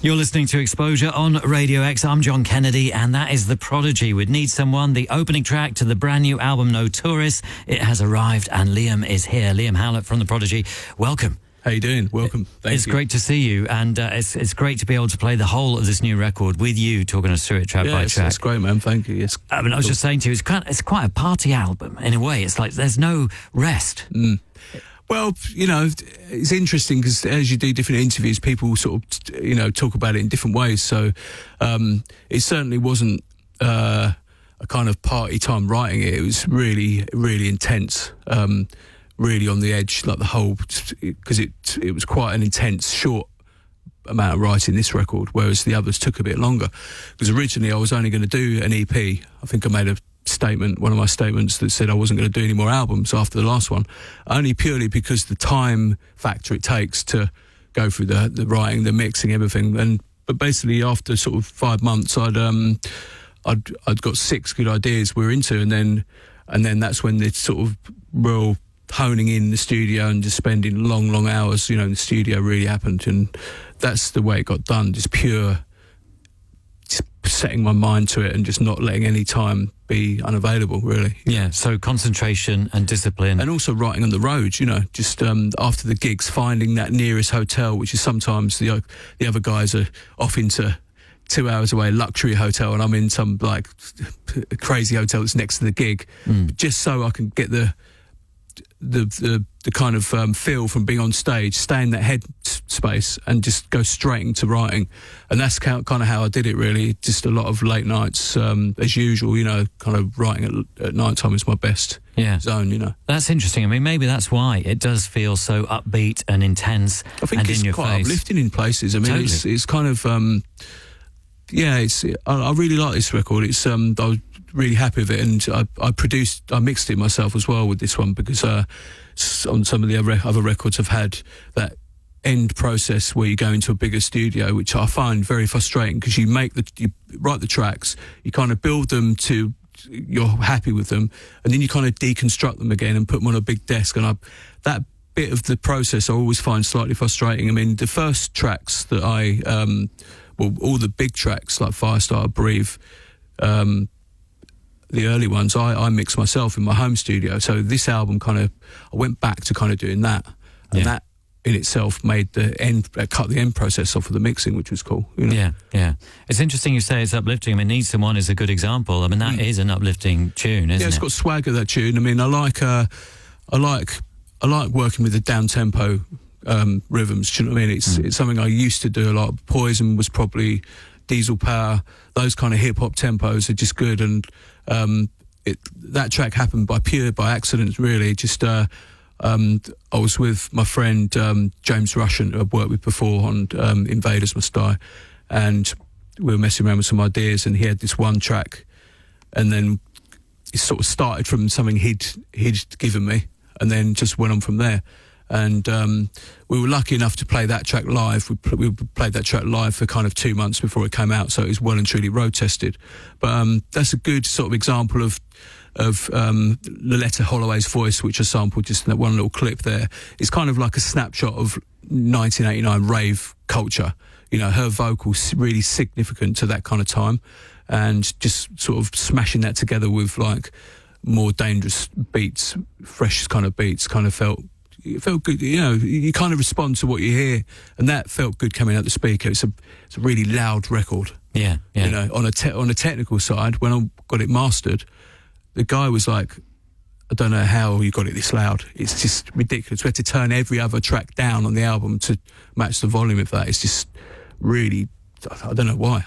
You're listening to Exposure on Radio X. I'm John Kennedy, and that is the Prodigy with Need Someone, the opening track to the brand new album No Tourist. It has arrived, and Liam is here. Liam Howlett from the Prodigy. Welcome. How you doing? Welcome. Thank you. It's great to see you, and it's great to be able to play the whole of this new record with you, talking us through it track by track. It's great, man. Thank you. I was just saying to you, it's quite a party album in a way. It's like there's no rest. Well, you know, it's interesting because as you do different interviews, people sort of, you know, talk about it in different ways. So it certainly wasn't a kind of party time writing it. It was really, really intense, really on the edge, like the whole, because it was quite an intense, short amount of writing this record, whereas the others took a bit longer. Because originally I was only going to do an EP. I think I made one of my statements that said I wasn't going to do any more albums after the last one, only purely because the time factor it takes to go through the writing, the mixing, everything. But basically after sort of 5 months, I'd got 6 good ideas we were into, and then that's when the sort of real honing in the studio and just spending long hours, you know, in the studio really happened, and that's the way it got done. Just setting my mind to it and just not letting any time be unavailable, really. Yeah, so concentration and discipline. And also writing on the road, you know, just after the gigs, finding that nearest hotel, which is sometimes the other guys are off into 2 hours away, luxury hotel, and I'm in some like crazy hotel that's next to the gig, just so I can get the kind of feel from being on stage, stay in that head space and just go straight into writing. And that's kind of how I did it, really. Just a lot of late nights, as usual, you know, kind of writing at night time is my best zone, you know. That's interesting. I mean, maybe that's why it does feel so upbeat and intense. I think and it's in your quite face. uplifting in places. I mean, Totally. it's kind of, I really like this record. It's, I was really happy with it, and I mixed it myself as well with this one, because on some of the other records I've had that end process where you go into a bigger studio, which I find very frustrating, because you write the tracks, you kind of build them to, you're happy with them, and then you kind of deconstruct them again and put them on a big desk, and that bit of the process I always find slightly frustrating. I mean, the first tracks that all the big tracks like Firestarter, Breathe, the early ones, I mix myself in my home studio. So this album I went back to kind of doing that, and that in itself made cut the end process off of the mixing, which was cool. You know? Yeah. It's interesting you say it's uplifting. I mean, Need Someone is a good example. I mean, that is an uplifting tune, isn't it? Yeah, it's got swagger, that tune. I mean, I like working with the down tempo rhythms. Do you know what I mean? It's something I used to do a lot. Poison was probably Diesel Power. Those kind of hip hop tempos are just good, and that track happened by accident, really. Just I was with my friend James Russian, who I've worked with before on Invaders Must Die, and we were messing around with some ideas, and he had this one track, and then it sort of started from something he'd given me, and then just went on from there. And we were lucky enough to play that track live. We played that track live for kind of 2 months before it came out, so it was well and truly road tested. But that's a good sort of example of Loletta Holloway's voice, which I sampled just in that one little clip there. It's kind of like a snapshot of 1989 rave culture. You know, her vocals really significant to that kind of time, and just sort of smashing that together with like more dangerous beats, fresh kind of beats, it felt good. You know, you kind of respond to what you hear, and that felt good coming out the speaker. It's a really loud record. Yeah. You know, on a technical side, when I got it mastered, the guy was like, I don't know how you got it this loud. It's just ridiculous. We had to turn every other track down on the album to match the volume of that. It's just really, I don't know why.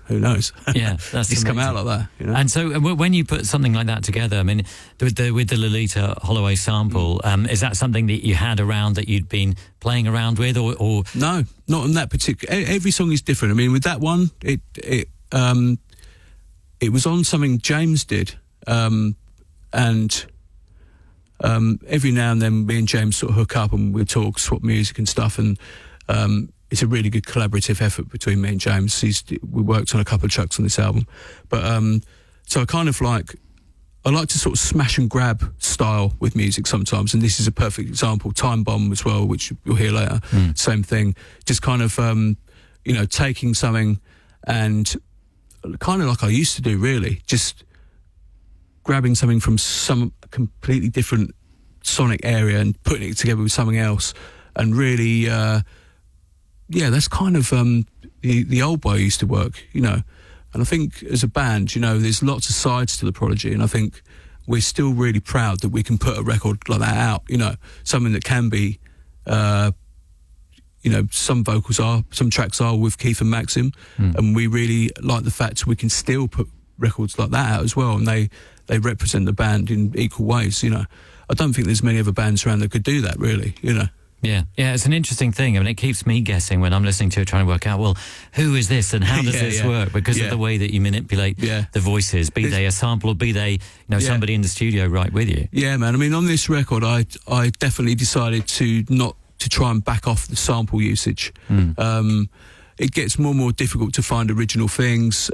Who knows? Yeah, that's just amazing. Come out like that, you know? And so when you put something like that together, I mean, with the Loletta Holloway sample, is that something that you had around that you'd been playing around with, or? No, not on that particular. Every song is different. I mean, with that one, it was on something James did, and every now and then me and James sort of hook up and we talk, swap music and stuff, and it's a really good collaborative effort between me and James. We worked on a couple of tracks on this album, but so I like to sort of smash and grab style with music sometimes, and this is a perfect example. Time Bomb as well, which you'll hear later, same thing. Just kind of you know, taking something and kind of like I used to do, really, just grabbing something from some completely different sonic area and putting it together with something else, and really, that's kind of the old way I used to work, you know. And I think as a band, you know, there's lots of sides to the Prodigy, and I think we're still really proud that we can put a record like that out, you know, something that can be, you know, some tracks are with Keith and Maxim, and we really like the fact we can still put records like that out as well, and they represent the band in equal ways, you know. I don't think there's many other bands around that could do that, really, you know. Yeah, it's an interesting thing. I mean, it keeps me guessing when I'm listening to it, trying to work out, well, who is this and how does this work? Because of the way that you manipulate the voices, be they a sample or be they, you know, somebody in the studio right with you. Yeah, man. I mean, on this record, I definitely decided to try and back off the sample usage. It gets more and more difficult to find original things.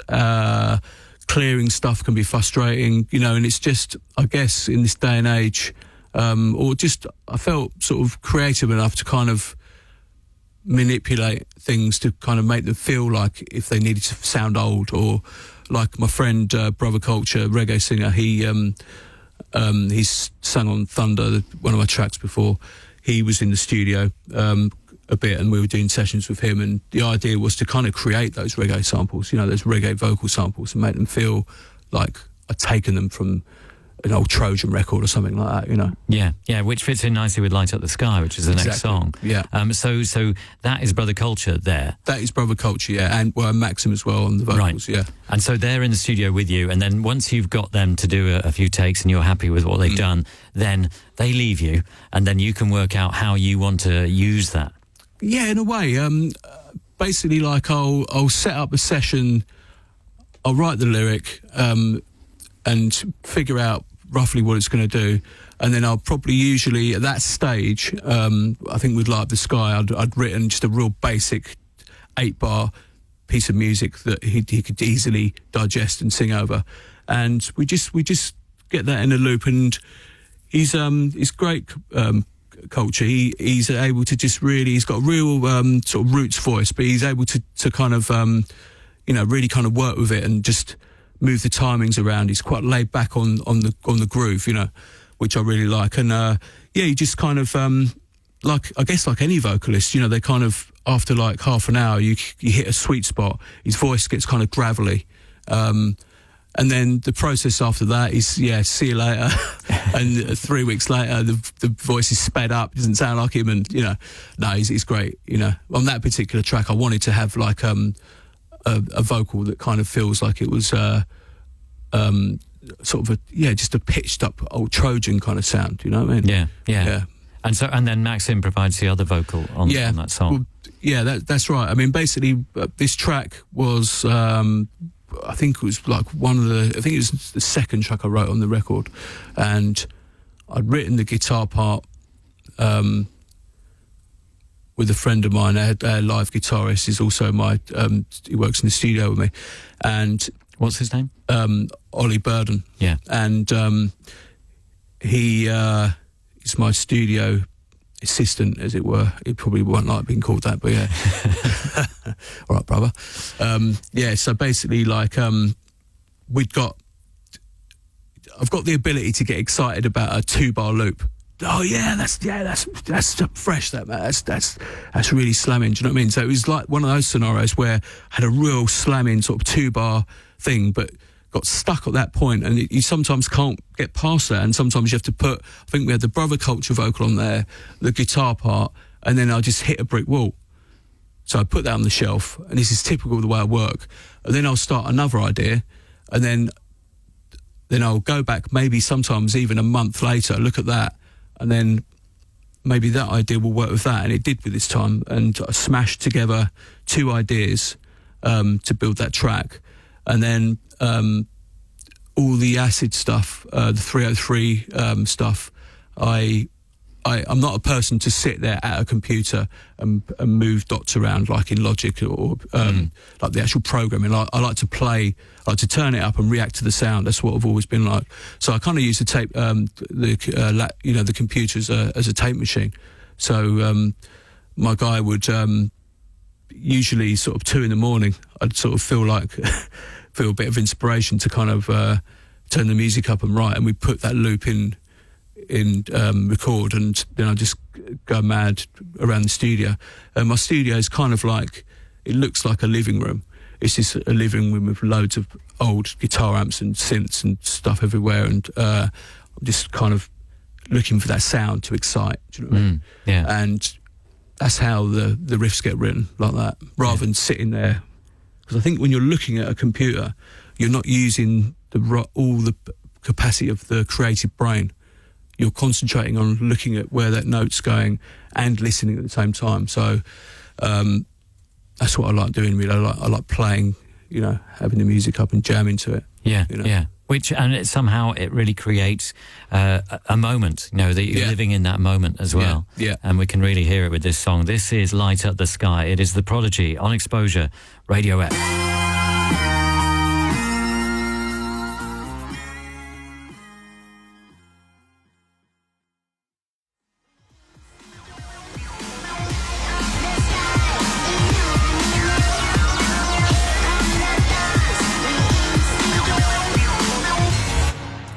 Clearing stuff can be frustrating, you know, and it's just, I guess, in this day and age, or just I felt sort of creative enough to kind of manipulate things to kind of make them feel like if they needed to sound old, or like my friend Brother Culture, reggae singer, he's sung on Thunder, one of my tracks before. He was in the studio a bit, and we were doing sessions with him, and the idea was to kind of create those reggae samples, you know, those reggae vocal samples, and make them feel like I'd taken them from an old Trojan record or something like that, you know. Yeah, which fits in nicely with Light Up the Sky, which is the next song. Yeah. So that is Brother Culture there. That is Brother Culture, yeah, and Maxim as well on the vocals, yeah. And so they're in the studio with you, and then once you've got them to do a few takes and you're happy with what they've done, then they leave you, and then you can work out how you want to use that. Yeah, in a way. Basically, like I'll set up a session, I'll write the lyric, and figure out roughly what it's going to do, and then I'll probably usually at that stage, I think with Light Up the Sky, I'd written just a real basic 8-bar piece of music that he could easily digest and sing over, and we just get that in a loop, and he's great. Culture. He's able to just really. He's got a real sort of roots voice, but he's able to kind of you know, really kind of work with it and just move the timings around. He's quite laid back on the groove, you know, which I really like. And he just kind of like, I guess like any vocalist, you know, they kind of after like half an hour you hit a sweet spot. His voice gets kind of gravelly. And then the process after that is, see you later. And 3 weeks later, the voice is sped up. Doesn't sound like him. And, you know, no, he's great. You know, on that particular track, I wanted to have like a vocal that kind of feels like it was sort of just a pitched up old Trojan kind of sound. You know what I mean? Yeah. And then Maxim provides the other vocal on that song. Well, that's right. I mean, basically, this track was. I think it was like it was the second track I wrote on the record, and I'd written the guitar part with a friend of mine. Our live guitarist is also he works in the studio with me. And what's his name? Ollie Burden. Yeah. And he is my studio assistant, as it were. He probably won't like being called that, but yeah. All right, brother. So basically, like, I've got the ability to get excited about a 2-bar loop. Oh yeah, that's fresh, that man. That's really slamming. Do you know what I mean? So it was like one of those scenarios where I had a real slamming sort of 2-bar thing, but got stuck at that point, and you sometimes can't get past that, and sometimes you have to put, I think we had the Brother Culture vocal on there, the guitar part, and then I just hit a brick wall. So I put that on the shelf, and this is typical of the way I work, and then I'll start another idea, and then I'll go back maybe sometimes even a month later, look at that, and then maybe that idea will work with that, and it did with this time, and I smashed together 2 ideas to build that track, and then all the acid stuff, the 303 stuff, I'm not a person to sit there at a computer and move dots around like in Logic or like the actual programming. I like to play, I like to turn it up and react to the sound. That's what I've always been like. So I kind of use the tape, the computer as a tape machine. So my guy would, usually sort of 2 a.m, I'd sort of feel a bit of inspiration to kind of turn the music up and write, and we put that loop in record, and then I just go mad around the studio. My studio is kind of like, it looks like a living room. It's just a living room with loads of old guitar amps and synths and stuff everywhere, and I'm just kind of looking for that sound to excite. Do you know what I mean? Yeah. And that's how the riffs get written, like that, rather than sitting there. Because I think when you're looking at a computer, you're not using all the capacity of the creative brain. You're concentrating on looking at where that note's going and listening at the same time. So that's what I like doing, really. I like playing, having the music up and jamming to it. Yeah, yeah. Somehow it really creates a moment, that you're living in that moment as well. Yeah. And we can really hear it with this song. This is Light Up the Sky. It is The Prodigy on Exposure, Radio X.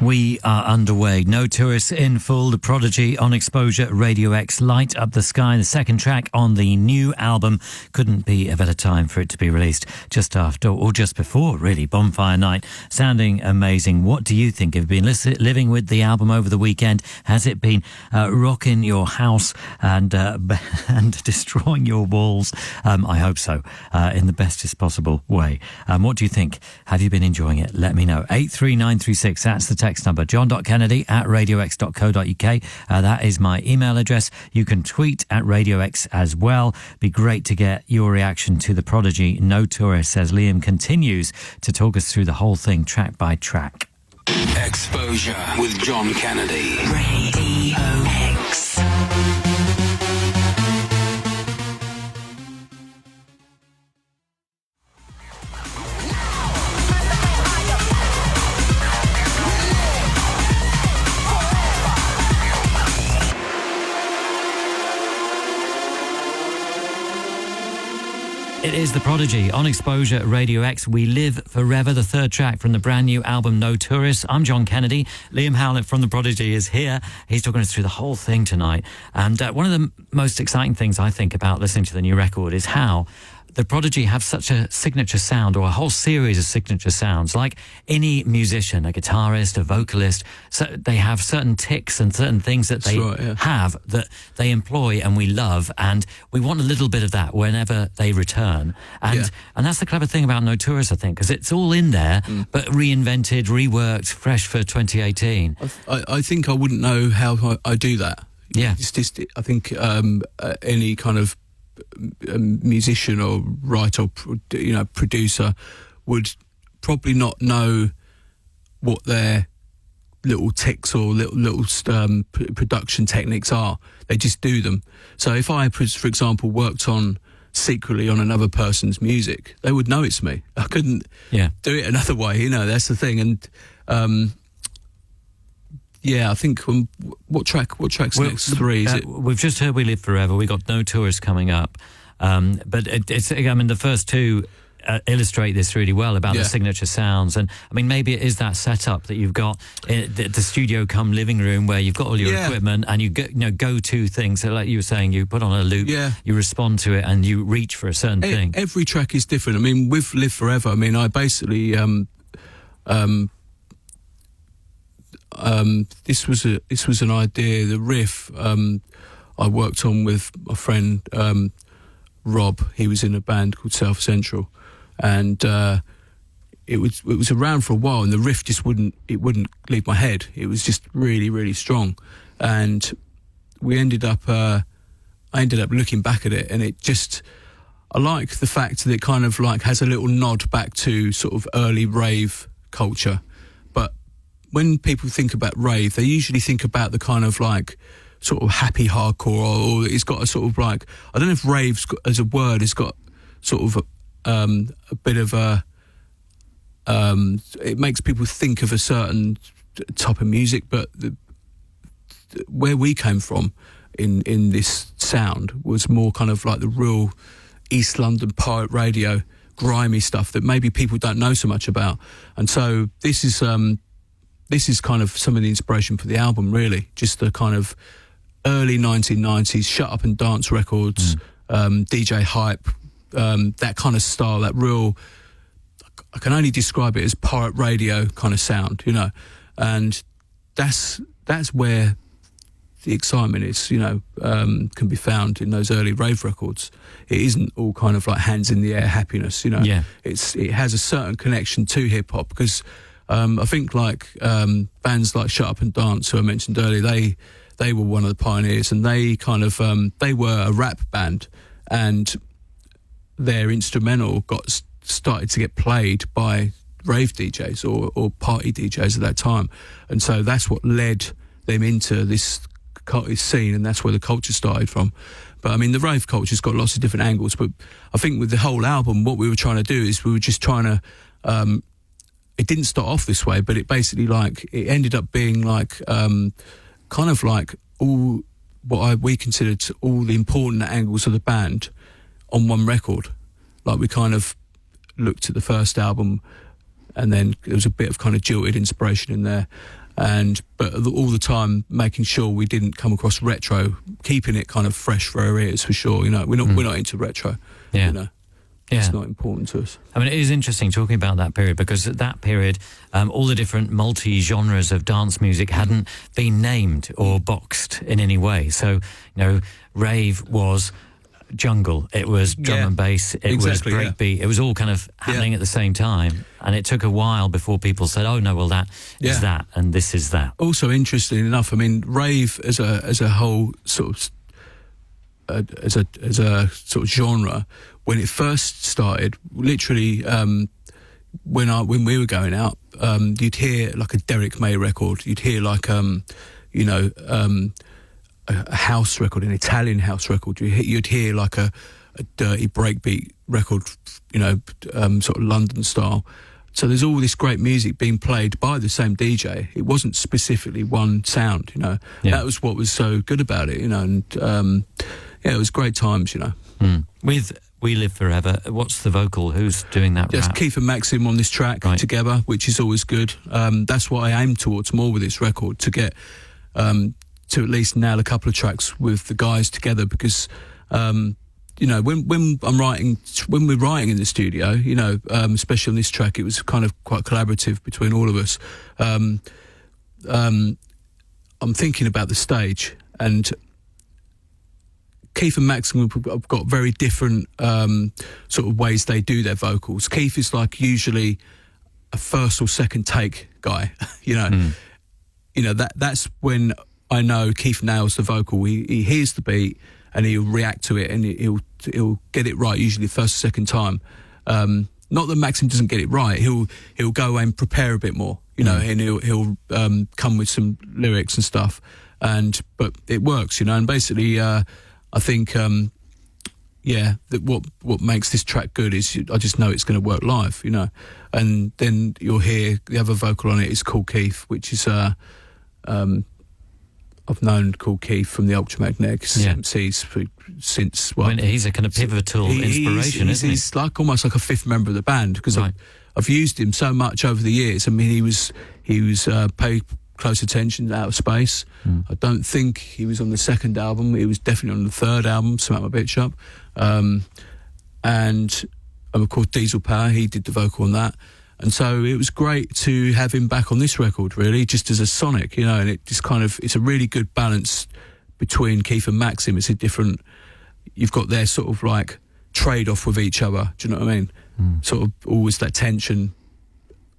We are underway. No Tourists in full. The Prodigy on Exposure, Radio X, Light Up the Sky, the second track on the new album. Couldn't be a better time for it to be released just after, or just before, really, Bonfire Night. Sounding amazing. What do you think? Have you been living with the album over the weekend? Has it been rocking your house and destroying your walls? I hope so, in the bestest possible way. What do you think? Have you been enjoying it? Let me know. 83936, that's the text number. john.kennedy@radiox.co.uk. That is my email address. You can tweet at Radio X as well. Be great to get your reaction to The Prodigy. No Tourist, as Liam continues to talk us through the whole thing track by track. Exposure with John Kennedy. Radio X. It is The Prodigy on Exposure, Radio X. We Live Forever, the third track from the brand new album No Tourists. I'm John Kennedy. Liam Howlett from The Prodigy is here. He's talking us through the whole thing tonight. And one of the most exciting things I think about listening to the new record is how The Prodigy have such a signature sound, or a whole series of signature sounds. Like any musician, a guitarist, a vocalist, so they have certain tics and certain things that they have that they employ and we love, and we want a little bit of that whenever they return. And that's the clever thing about No Tourists, I think, because it's all in there, but reinvented, reworked, fresh for 2018. I think I wouldn't know how I do that. Yeah. I think any kind of musician or writer or producer would probably not know what their little tics or little production techniques are. They just do them. So if I, for example, worked on secretly on another person's music, they would know it's me. I couldn't do it another way. That's the thing. And I think what track's next? 3 is it? We've just heard We Live Forever. We got No Tourists coming up, but the first two illustrate this really well about the signature sounds. And I mean, maybe it is that setup that you've got the studio come living room where you've got all your equipment and you go to things. So like you were saying, you put on a loop, you respond to it, and you reach for a certain thing. Every track is different. I mean, with Live Forever, I mean, I basically this was an idea. The riff I worked on with my friend Rob. He was in a band called South Central, and it was around for a while, and the riff just wouldn't leave my head. It was just really, really strong, and I ended up looking back at it, and I like the fact that it kind of like has a little nod back to sort of early rave culture. But when people think about rave, they usually think about the kind of like sort of happy hardcore, or it's got a sort of like, I don't know if rave's got, as a word, it's got sort of a bit of a it makes people think of a certain type of music. But where we came from in this sound was more kind of like the real East London pirate radio, grimy stuff that maybe people don't know so much about. And so this is kind of some of the inspiration for the album, really. Just the kind of early 1990s Shut Up and Dance records, DJ Hype, that kind of style, that real, I can only describe it as pirate radio kind of sound, you know. And that's where the excitement is, you know, can be found in those early rave records. It isn't all kind of like hands in the air happiness, you know. Yeah. It has a certain connection to hip hop because I think like bands like Shut Up and Dance, who I mentioned earlier, they were one of the pioneers, and they kind of they were a rap band, and their instrumental started to get played by rave DJs or party DJs at that time, and so that's what led them into this scene, and that's where the culture started from. But I mean, the rave culture's got lots of different angles, but I think with the whole album, what we were trying to do is we were just trying to it didn't start off this way, but it basically it ended up being like kind of like all we considered all the important angles of the band on one record. Like we kind of looked at the first album, and then there was a bit of kind of jilted inspiration in there, but all the time making sure we didn't come across retro, keeping it kind of fresh for our ears, for sure. You know, we're not into retro. Yeah. You know, it's not important to us. I mean, it is interesting talking about that period, because at that period, all the different multi-genres of dance music hadn't been named or boxed in any way. So, you know, rave was jungle, it was drum and bass, it was breakbeat, it was all kind of happening at the same time, and it took a while before people said, oh no, well that is that and this is that. Also, interesting enough, I mean, rave as a whole sort of as a sort of genre, when it first started, literally when we were going out, you'd hear like a Derek May record, you'd hear like you know, a house record, an Italian house record. You'd hear like a dirty breakbeat record, you know, sort of London style. So there's all this great music being played by the same DJ. It wasn't specifically one sound, you know. That was what was so good about it, you know. And it was great times, you know. With We Live Forever, what's the vocal? Who's doing that? Just Keith and Maxim on this track together, which is always good. That's what I aim towards more with this record, to get to at least nail a couple of tracks with the guys together, because you know, when we're writing in the studio, you know, especially on this track, it was kind of quite collaborative between all of us. I'm thinking about the stage, and Keith and Maxim have got very different sort of ways they do their vocals. Keith is like usually a first or second take guy, you know. You know, that's when I know Keith nails the vocal. He hears the beat and he'll react to it, and he'll get it right, usually the first or second time. Not that Maxim doesn't get it right. He'll go away and prepare a bit more, you know, and he'll come with some lyrics and stuff. But it works, you know. And basically, I think that what makes this track good is I just know it's going to work live, you know. And then you'll hear the other vocal on it is Cool Keith, which is I've known Cool Keith from the Ultramagnetic MCs since. Well, he's a kind of pivotal inspiration, isn't he? He's like almost like a fifth member of the band, because I've used him so much over the years. I mean, he was paid close attention to Outer Space. I don't think he was on the second album. He was definitely on the third album, Smack My Bitch Up. And of course, Diesel Power, he did the vocal on that. And so it was great to have him back on this record, really, just as a sonic, you know. And it just kind of, it's a really good balance between Keith and Maxim. It's a different, you've got their sort of like trade-off with each other, do you know what I mean? Sort of always that tension,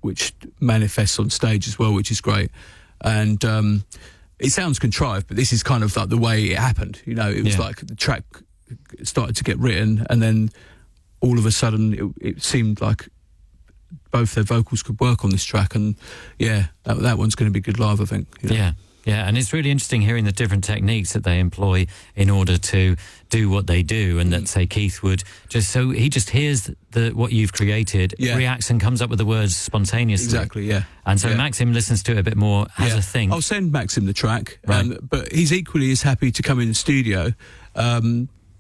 which manifests on stage as well, which is great. And it sounds contrived, but this is kind of like the way it happened, you know. It was like the track started to get written, and then all of a sudden it seemed like both their vocals could work on this track, and that one's going to be good live, I think. You know? Yeah, and it's really interesting hearing the different techniques that they employ in order to do what they do, and that, say, Keith would he just hears what you've created, reacts and comes up with the words spontaneously. Exactly, yeah. And so Maxim listens to it a bit more, has a think. I'll send Maxim the track, but he's equally as happy to come in the studio,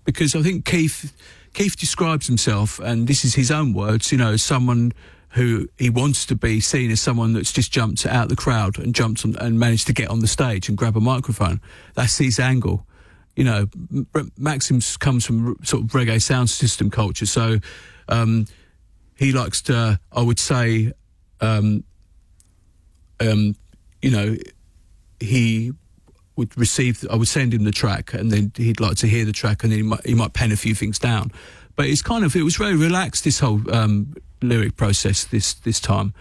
because I think Keith Keith describes himself, and this is his own words, as someone who he wants to be seen as someone that's just jumped out the crowd and jumped on, and managed to get on the stage and grab a microphone. That's his angle. Maxim comes from sort of reggae sound system culture, so he likes to, I would say, he would receive, I would send him the track, and then he'd like to hear the track, and then he might pen a few things down. But it was very relaxed, this whole lyric process this time.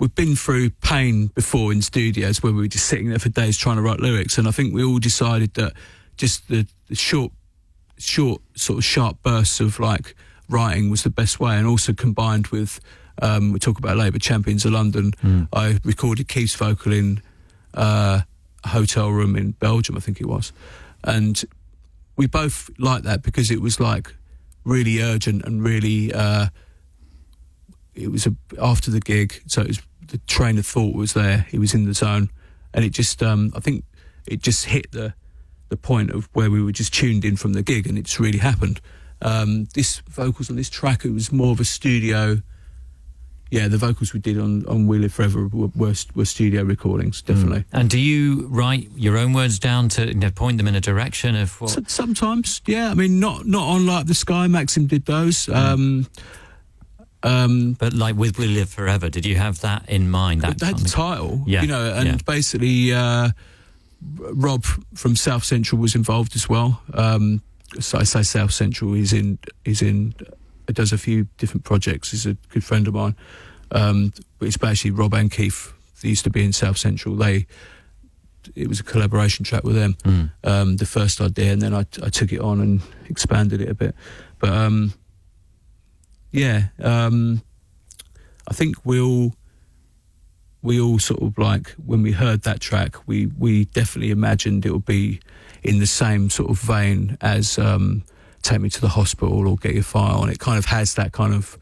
We've been through pain before in studios where we were just sitting there for days trying to write lyrics, and I think we all decided that just the short sort of sharp bursts of like writing was the best way, and also combined with we talk about Labour Champions of London. I recorded Keith's vocal in a hotel room in Belgium, I think it was, and we both liked that because it was like really urgent and really it was after the gig, so it was, the train of thought was there, he was in the zone, and it just I think it just hit the point of where we were just tuned in from the gig, and it's really happened. This vocals on this track, it was more of a studio. Yeah, the vocals we did on We Live Forever were studio recordings, definitely. And do you write your own words down to point them in a direction of what? Sometimes, yeah. I mean, not on Like the Sky. Maxim did those. But like with We Live Forever, did you have that in mind? That had the title, yeah. Basically Rob from South Central was involved as well. So I say South Central, he's in does a few different projects. He's a good friend of mine. But it's basically Rob and Keith. They used to be in South Central. It was a collaboration track with them. The first idea, and then I took it on and expanded it a bit. But I think we all sort of like, when we heard that track, we definitely imagined it would be in the same sort of vein as Take Me to the Hospital or Get Your Fire On. It kind of has that kind of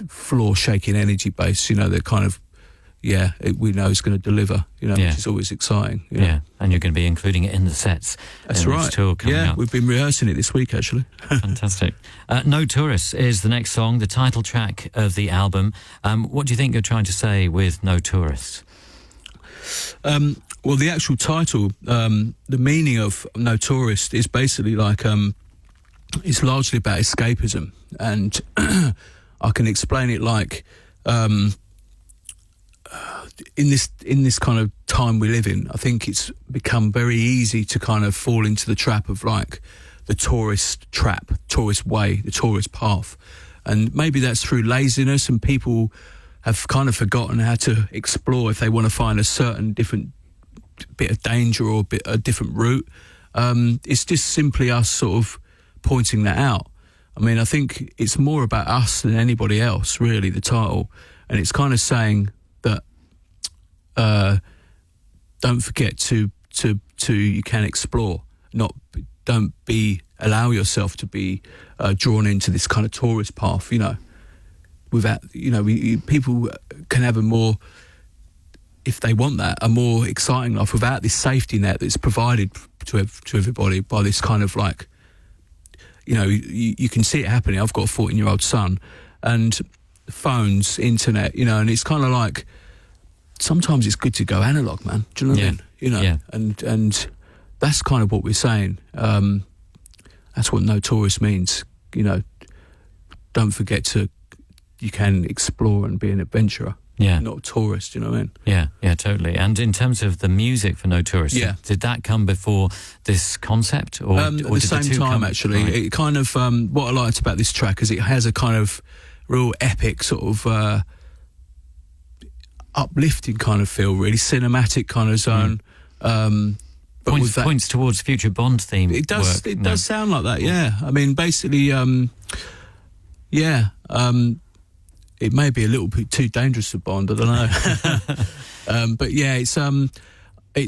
floor shaking energy base, that kind of, we know is going to deliver, which is always exciting. Yeah, and you're going to be including it in the sets. That's right. This tour coming up. We've been rehearsing it this week, actually. Fantastic. No Tourists is the next song, the title track of the album. What do you think you're trying to say with No Tourists? Well, the actual title, the meaning of No Tourist is basically like, it's largely about escapism. And I can explain it like, in this kind of time we live in, I think it's become very easy to kind of fall into the trap of like the tourist trap, tourist way, the tourist path. And maybe that's through laziness, and people have kind of forgotten how to explore if they want to find a certain different bit of danger or a different route. It's just simply us sort of pointing that out. I mean, I think it's more about us than anybody else, really, the title. And it's kind of saying that don't forget to you can explore, don't allow yourself to be drawn into this kind of tourist path, without, people can have a more, if they want that, a more exciting life without this safety net that's provided to everybody by this kind of like, you can see it happening. I've got a 14-year-old son, and phones, internet, and it's kind of like, sometimes it's good to go analog, man. Do you know what I mean? And that's kind of what we're saying. That's what No Tourist means. Don't forget you can explore and be an adventurer. Yeah. Not a tourist, you know what I mean? Yeah, totally. And in terms of the music for No Tourist, did that come before this concept? Or at the same time, actually. Right. It kind of, what I liked about this track is it has a kind of real epic sort of uplifting kind of feel, really cinematic kind of zone. But points towards future Bond theme. It does. Does sound like that. Yeah. I mean, basically, it may be a little bit too dangerous for Bond. I don't know. But yeah, it's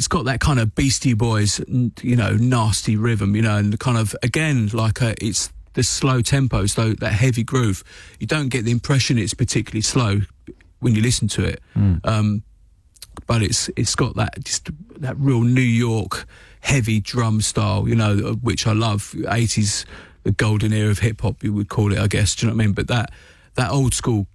got that kind of Beastie Boys, nasty rhythm, and the kind of, again, like it's the slow tempos, though, that heavy groove. You don't get the impression it's particularly slow when you listen to it. but it's got that real New York heavy drum style, you know, which I love. 80s, the golden era of hip hop, you would call it, I guess. Do you know what I mean? But that old school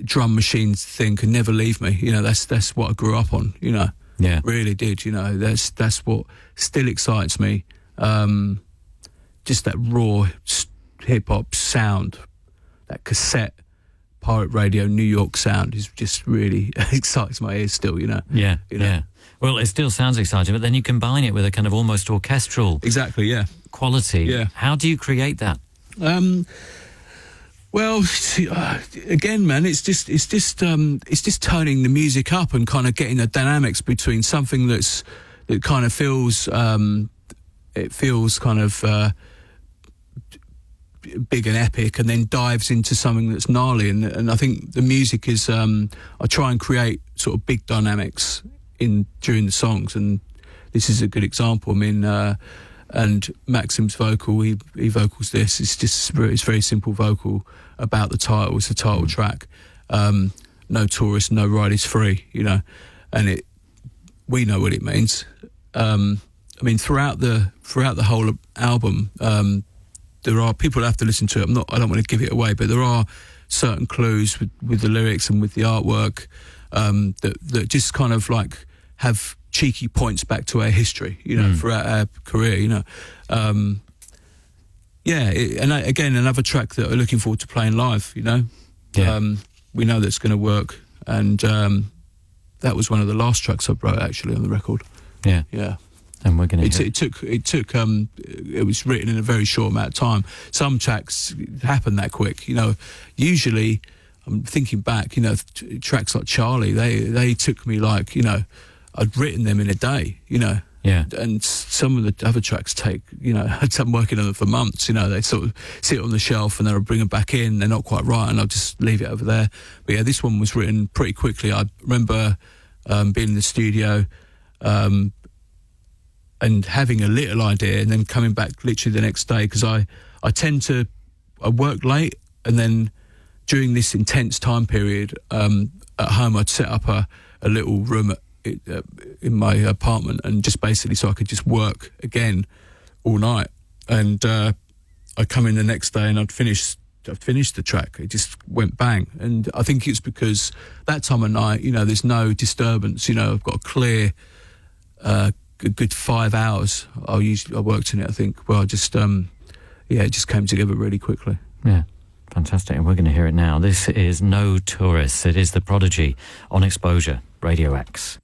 drum machine thing can never leave me. You know, that's what I grew up on. You know, Yeah. really did. You know, that's what still excites me. Just that raw hip hop sound, that cassette pirate radio New York sound is just really excites my ears still. You know. Yeah. You know? Yeah. Well, it still sounds exciting, but then you combine it with a kind of almost orchestral Exactly. Yeah. quality. Yeah. How do you create that? Well, again, man, it's just turning the music up and kind of getting the dynamics between something that kind of feels it feels kind of big and epic, and then dives into something that's gnarly. And I think the music is I try and create sort of big dynamics during the songs, and this is a good example. I mean, and Maxim's vocal, he vocals this. It's very simple vocal about the title. It's the title track. No tourist, no ride is free. You know, and we know what it means. I mean, throughout the whole album, there are people that have to listen to it. I don't want to give it away, but there are certain clues with the lyrics and with the artwork that just kind of like have cheeky points back to our history, you know, throughout our career, you know. And again, another track that we're looking forward to playing live, you know. Yeah. We know that's going to work, and that was one of the last tracks I wrote actually on the record. Yeah. Yeah. And we're going to it was written in a very short amount of time. Some tracks happen that quick, you know. Usually, I'm thinking back, you know, tracks like Charlie, they took me like, you know, I'd written them in a day, you know. Yeah. And some of the other tracks take, you know, I'm working on them for months, you know. They sort of sit on the shelf and then I'll bring them back in. They're not quite right and I'll just leave it over there. But yeah, this one was written pretty quickly. I remember being in the studio and having a little idea and then coming back literally the next day, because I work late, and then during this intense time period at home I'd set up a little room in my apartment, and just basically so I could just work again all night, and I'd come in the next day and I'd finished the track. It just went bang. And I think it's because that time of night, you know, there's no disturbance, you know. I've got a clear a good 5 hours I worked in it, I think, where I just it just came together really quickly. Yeah, fantastic. And we're going to hear it now. This is No Tourists. It is the Prodigy on Exposure, Radio X.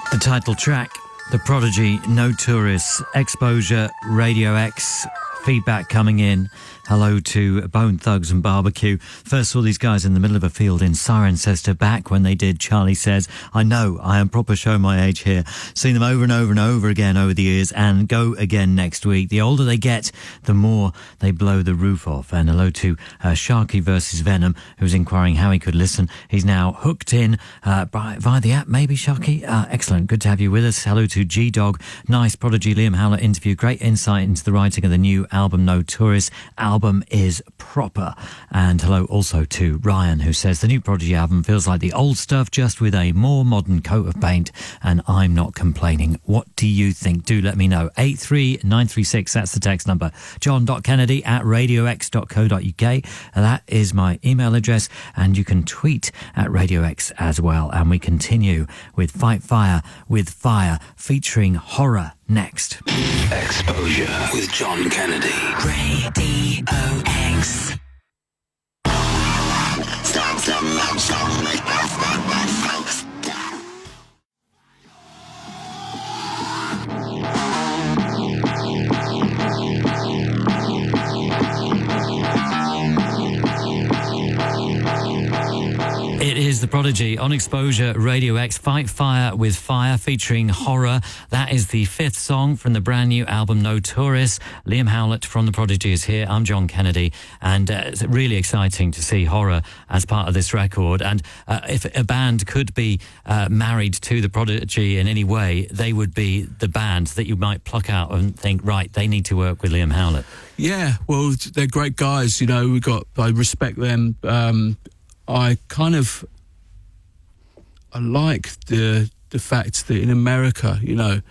The title track, The Prodigy, No Tourists, Exposure, Radio X. Feedback coming in. Hello to Bone Thugs and Barbecue. First saw these guys in the middle of a field in Cirencester. Back when they did Charlie Says. I know, I am proper showing my age here. Seen them over and over and over again over the years, and go again next week. The older they get, the more they blow the roof off. And hello to Sharky versus Venom, who's inquiring how he could listen. He's now hooked in via the app, maybe, Sharky? Excellent, good to have you with us. Hello to G-Dog. Nice Prodigy Liam Howlett interview. Great insight into the writing of the new album, No Tourists. Album is proper. And hello also to Ryan, who says the new Prodigy album feels like the old stuff, just with a more modern coat of paint, and I'm not complaining. What do you think? Do let me know. 83936, that's the text number. john.kennedy@radiox.co.uk. That is my email address, and you can tweet at Radio X as well. And we continue with Fight Fire with Fire, featuring Horror next. Exposure with John Kennedy. Radio X. It is is The Prodigy on Exposure Radio X. Fight Fire with Fire featuring Horror. That is the 5th song from the brand new album Notorious. Liam Howlett from The Prodigy is here. I'm John Kennedy, and it's really exciting to see Horror as part of this record. And if a band could be married to The Prodigy in any way, they would be the band that you might pluck out and think, right, they need to work with Liam Howlett. Yeah, well, they're great guys. You know, I respect them. I like the fact that in America, you know,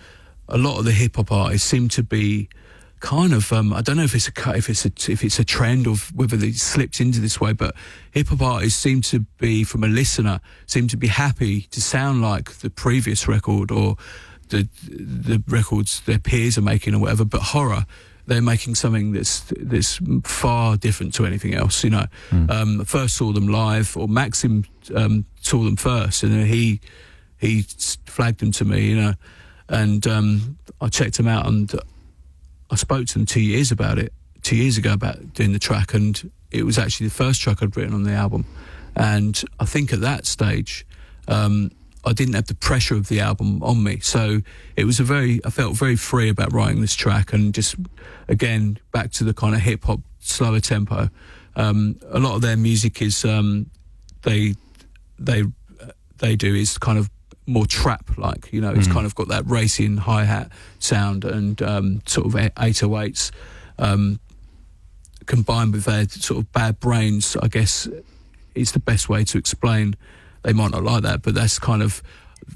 a lot of the hip hop artists seem to be kind of I don't know if it's a trend or whether they slipped into this way, but hip hop artists seem to be, from a listener, seem to be happy to sound like the previous record or the records their peers are making or whatever. But Horror, they're making something that's far different to anything else, you know. I first saw them live, or Maxim saw them first, and then he flagged them to me, you know, and I checked them out, and I spoke to them 2 years ago about doing the track, and it was actually the first track I'd written on the album. And I think at that stage, I didn't have the pressure of the album on me, so it was I felt very free about writing this track, and just again back to the kind of hip hop slower tempo. A lot of their music is they do is kind of more trap like, you know. It's kind of got that racing hi-hat sound and sort of 808s combined with their sort of Bad Brains, I guess is the best way to explain. They might not like that, but that's kind of,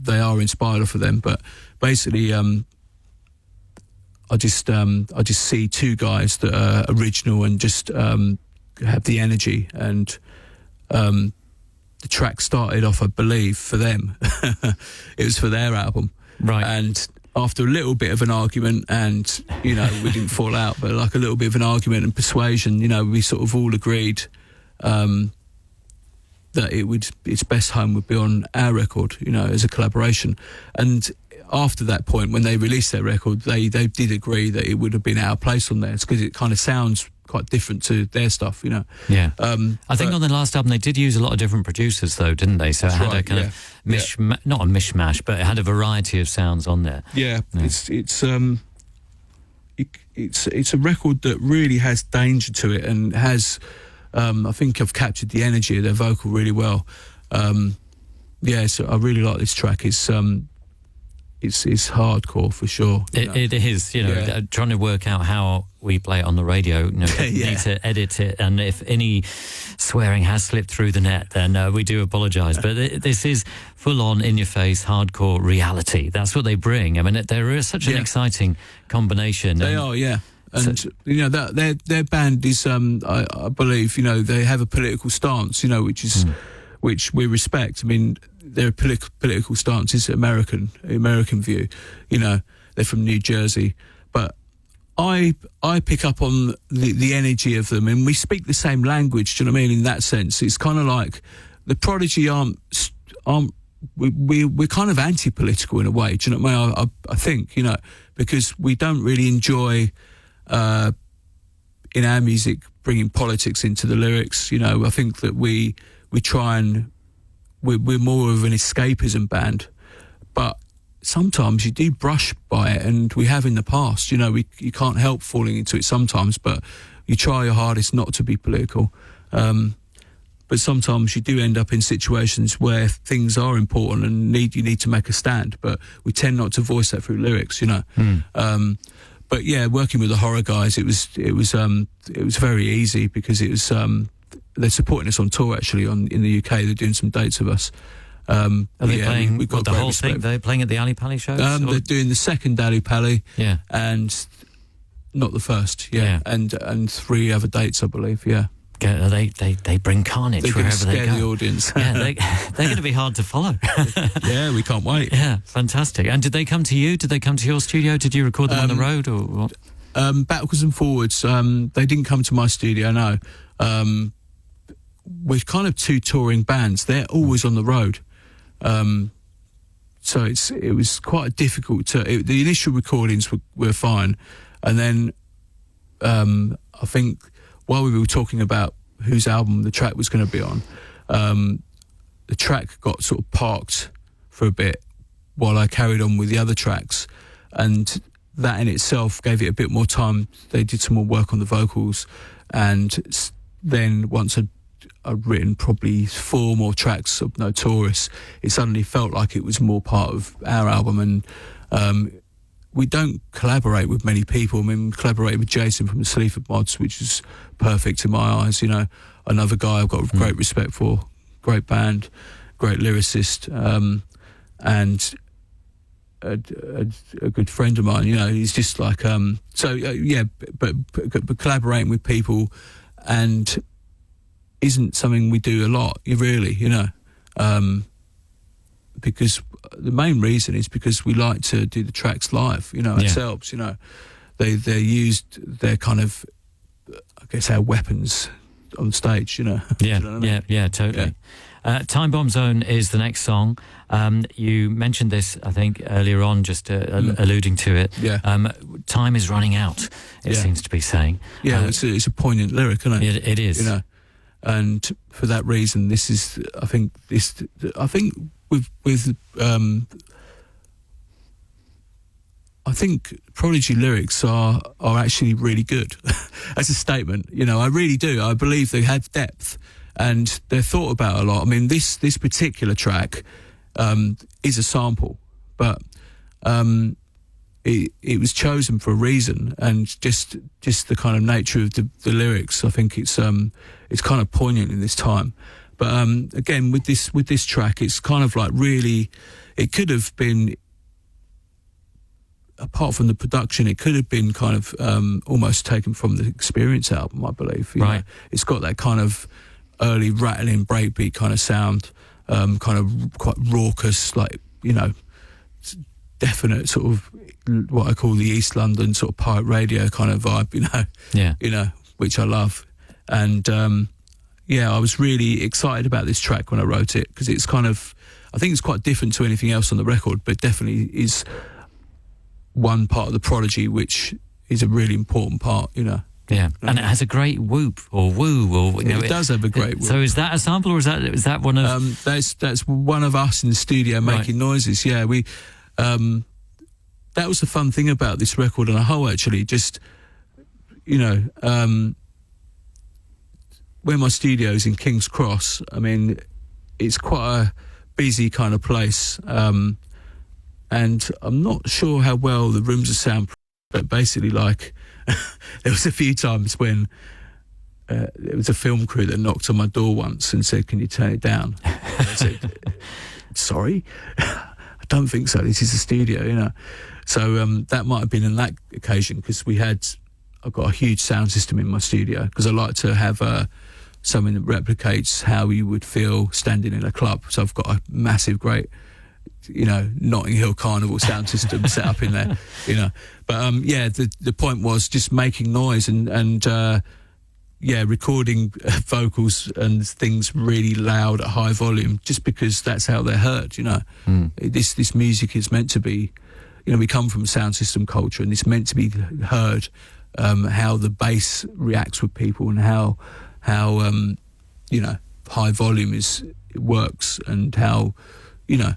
they are inspired off of them. But basically, I just see two guys that are original and just have the energy. And the track started off, I believe, for them. It was for their album, right? And after a little bit of an argument, and you know, we didn't fall out, but like a little bit of an argument and persuasion, you know, we sort of all agreed that its best home would be on our record, you know, as a collaboration. And after that point, when they released their record, they did agree that it would have been our place on theirs, because it kind of sounds quite different to their stuff, you know. Yeah. I think on the last album they did use a lot of different producers, though, didn't they? So it had a kind of not a mishmash, but it had a variety of sounds on there. Yeah. It's a record that really has danger to it, and has. I think I've captured the energy of their vocal really well. So I really like this track. It's hardcore for sure. It is, you know, trying to work out how we play it on the radio. You know, need to edit it, and if any swearing has slipped through the net, then we do apologise. But this is full on, in your face, hardcore reality. That's what they bring. I mean, they're such an exciting combination. They are, yeah. And you know that their band is, I believe, you know, they have a political stance, you know, which we respect. I mean, their political stance is American view. You know, they're from New Jersey, but I pick up on the energy of them, and we speak the same language. Do you know what I mean? In that sense, it's kind of like the Prodigy aren't. We're kind of anti-political in a way. Do you know what I mean? I think, you know, because we don't really enjoy. In our music, bringing politics into the lyrics, you know. I think that we try and we're more of an escapism band, but sometimes you do brush by it, and we have in the past. You know, you can't help falling into it sometimes, but you try your hardest not to be political. But sometimes you do end up in situations where things are important and you need to make a stand, but we tend not to voice that through lyrics, you know. But yeah, working with the Horror guys, it was very easy, because it was they're supporting us on tour actually in the UK. They're doing some dates with us. Are they playing the whole thing? They're playing at the Ali Pali shows? They're doing the second Ali Pali, yeah, and not the first, and 3 other dates, I believe, yeah. They bring carnage wherever they go. They're going to scare the audience. Yeah, they're going to be hard to follow. Yeah, we can't wait. Yeah, fantastic. And did they come to you? Did they come to your studio? Did you record them on the road, or what? Backwards and forwards. They didn't come to my studio, no. We're kind of 2 touring bands. They're always on the road. So it was quite difficult the initial recordings were fine. And then I think while we were talking about whose album the track was going to be on, the track got sort of parked for a bit while I carried on with the other tracks, and that in itself gave it a bit more time. They did some more work on the vocals, and then once I'd written probably 4 more tracks of Notorious, it suddenly felt like it was more part of our album. And we don't collaborate with many people. I mean, we collaborated with Jason from the Sleaford Mods, which is perfect in my eyes. You know, another guy I've got great respect for, great band, great lyricist, and a good friend of mine. You know, he's just like but collaborating with people and isn't something we do a lot. Really, you know, because the main reason is because we like to do the tracks live. You know, ourselves. You know, they're used. They're kind of, I guess, our weapons on stage. You know. Yeah, you know what I mean? yeah, totally. Yeah. Time Bomb Zone is the next song. You mentioned this, I think, earlier on, just alluding to it. Yeah. Time is running out, it seems to be saying. Yeah, it's a poignant lyric, isn't it? It is. You know, and for that reason, this is, I think I think Prodigy lyrics are actually really good as a statement. You know, I really do. I believe they have depth and they're thought about a lot. I mean, this particular track is a sample, but it was chosen for a reason, and just the kind of nature of the lyrics. I think it's kind of poignant in this time. But again, with this track, it's kind of like really, it could have been, apart from the production, it could have been kind of almost taken from the Experience album, I believe. You know? It's got that kind of early rattling breakbeat kind of sound, kind of quite raucous, like, you know, definite sort of what I call the East London sort of pirate radio kind of vibe, you know. Yeah. You know, which I love. And I was really excited about this track when I wrote it, because it's kind of, I think it's quite different to anything else on the record, but definitely is one part of the Prodigy which is a really important part, you know. Yeah, and it has a great whoop or woo, or it does have a great whoop. So is that a sample, or is that one of? That's one of us in the studio making noises. Yeah, we. That was the fun thing about this record on a whole. Actually, just, you know, where my studio is in King's Cross. I mean, it's quite a busy kind of place, and I'm not sure how well the rooms are soundproof. But basically, like, there was a few times when there was a film crew that knocked on my door once and said, "Can you turn it down?" I said, "Sorry, I don't think so. This is a studio, you know." So that might have been in that occasion, because I've got a huge sound system in my studio, because I like to have something that replicates how you would feel standing in a club. So I've got a massive, great, you know, Notting Hill Carnival sound system set up in there, you know. But the point was just making noise and recording vocals and things really loud at high volume, just because that's how they're heard, you know. This music is meant to be, you know, we come from sound system culture, and it's meant to be heard, how the bass reacts with people, and how you know, high volume works, and how, you know,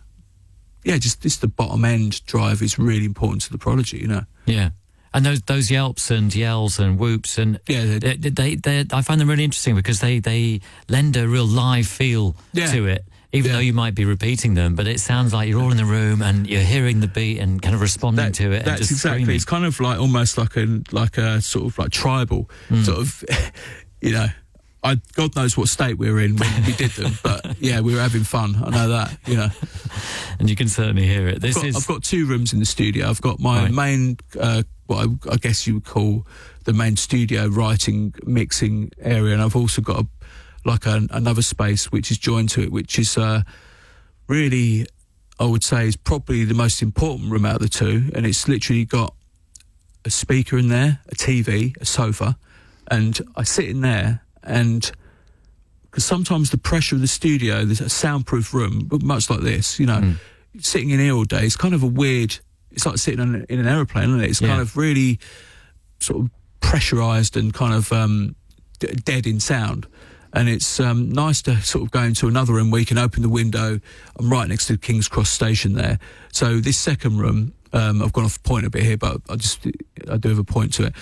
just the bottom end drive is really important to the Prodigy, you know. Yeah. And those yelps and yells and whoops, and they I find them really interesting, because they lend a real live feel to it, even though you might be repeating them. But it sounds like you're all in the room and you're hearing the beat and kind of responding to it. That's and just exactly. screaming. It's kind of like almost like a sort of like tribal sort of, you know. God knows what state we were in when we did them, but yeah, we were having fun. I know that, you know. And you can certainly hear it. I've got 2 rooms in the studio. I've got my main, what I guess you would call the main studio writing, mixing area, and I've also got another space which is joined to it, which is really, I would say, is probably the most important room out of the 2, and it's literally got a speaker in there, a TV, a sofa, and I sit in there. And because sometimes the pressure of the studio, there's a soundproof room, much like this, you know, sitting in here all day is kind of a weird, it's like sitting in an aeroplane, isn't it? It's kind of really sort of pressurised and kind of dead in sound. And it's nice to sort of go into another room where you can open the window. I'm right next to King's Cross Station there. So this second room, I've gone off point a bit here, but I do have a point to it,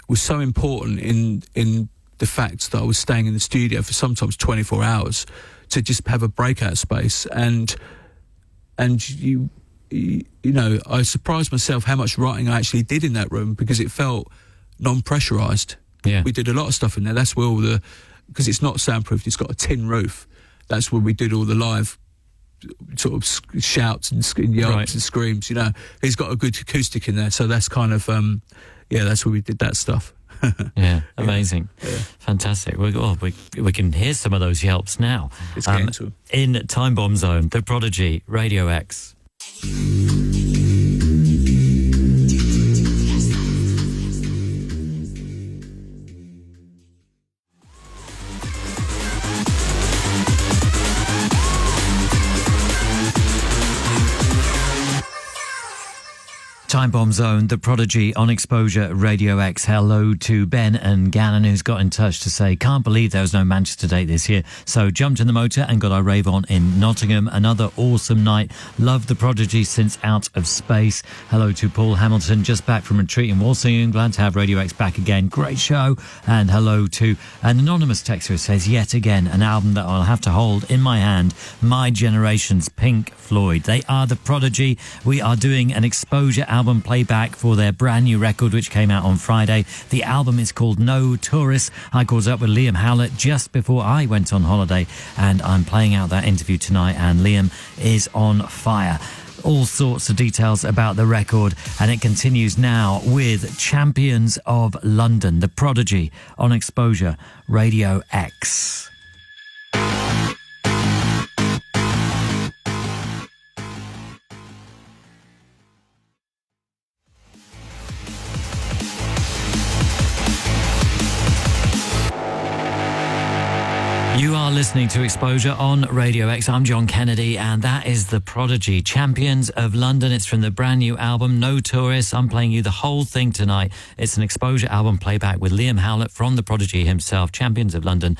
was so important in the fact that I was staying in the studio for sometimes 24 hours to just have a breakout space. And you know, I surprised myself how much writing I actually did in that room because it felt non-pressurised. Yeah. We did a lot of stuff in there. That's where because it's not soundproofed, it's got a tin roof. That's where we did all the live sort of shouts and yelps and screams, you know. It's got a good acoustic in there, so that's kind of, that's where we did that stuff. Yeah, amazing. Yeah. Fantastic. We can hear some of those yelps now. Let's get into them. In Time Bomb Zone, The Prodigy, Radio X. Time Bomb Zone, The Prodigy on Exposure Radio X. Hello to Ben and Gannon, who's got in touch to say, can't believe there was no Manchester date this year. So jumped in the motor and got our rave on in Nottingham. Another awesome night. Love The Prodigy since Out of Space. Hello to Paul Hamilton, just back from retreat in Walsingham. Glad to have Radio X back again. Great show. And hello to an anonymous texter who says, yet again, an album that I'll have to hold in my hand. My Generation's Pink Floyd. They are The Prodigy. We are doing an Exposure album playback for their brand new record, which came out on Friday. The album is called No Tourist. I caught up with Liam Howlett just before I went on holiday, and I'm playing out that interview tonight, and Liam is on fire. All sorts of details about the record, and it continues now with Champions of London, The Prodigy on Exposure Radio X. You are listening to Exposure on Radio X. I'm John Kennedy, and that is The Prodigy, Champions of London. It's from the brand new album, No Tourist. I'm playing you the whole thing tonight. It's an Exposure album playback with Liam Howlett from The Prodigy himself. Champions of London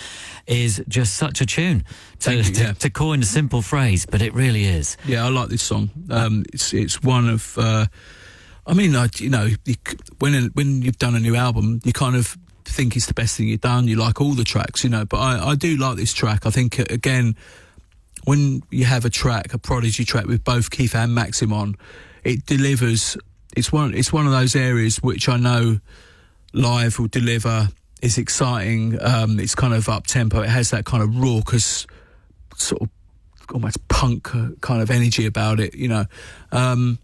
is just such a tune to coin a simple phrase, but it really is. Yeah, I like this song. It's one of, when you've done a new album, you kind of think it's the best thing you've done. You like all the tracks, you know, but I do like this track. I think, again, when you have a Prodigy track with both Keith and Maxim on, it delivers. It's one of those areas which I know live will deliver. It's exciting. It's kind of up tempo. It has that kind of raucous, sort of almost punk kind of energy about it, you know. And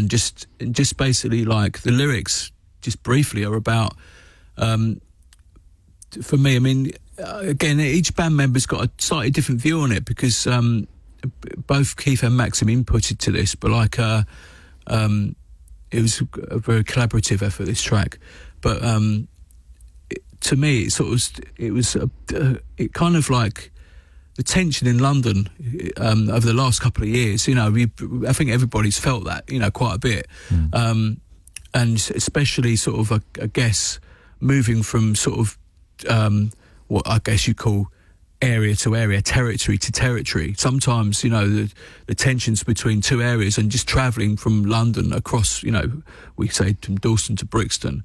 just basically, like, the lyrics, just briefly, are about, for me, I mean, again, each band member's got a slightly different view on it, because both Keith and Maxim inputted to this, but like, it was a very collaborative effort, this track. But to me, it kind of like the tension in London over the last couple of years, you know, I think everybody's felt that, you know, quite a bit. And especially sort of, I guess, moving from sort of what I guess you call area to area, territory to territory. Sometimes, you know, the tensions between two areas, and just travelling from London across, you know, we say from Dalston to Brixton.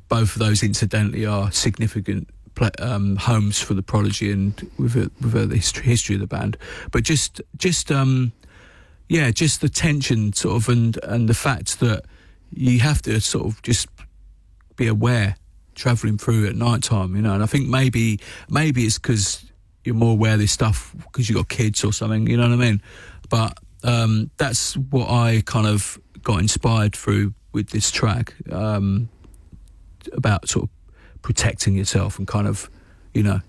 Both of those, incidentally, are significant homes for the Prodigy, and with the history of the band. But just the tension, sort of, and the fact that you have to sort of just be aware travelling through at night time, you know. And I think maybe it's because you're more aware of this stuff because you've got kids or something, you know what I mean? But that's what I kind of got inspired through with this track, about sort of protecting yourself and kind of, you know,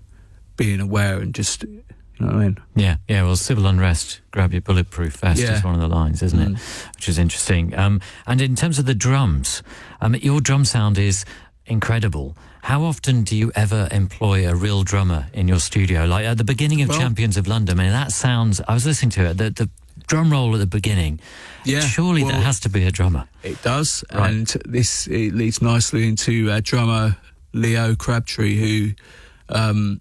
being aware and just, you know what I mean? Yeah. Well, civil unrest, grab your bulletproof vest is one of the lines, isn't it? Which is interesting. And in terms of the drums, your drum sound is incredible. How often do you ever employ a real drummer in your studio? Like at the beginning of Champions of London, I mean, that sounds, I was listening to it, the drum roll at the beginning. Yeah. Surely there has to be a drummer. It does. Right. And it leads nicely into drummer Leo Crabtree, who apart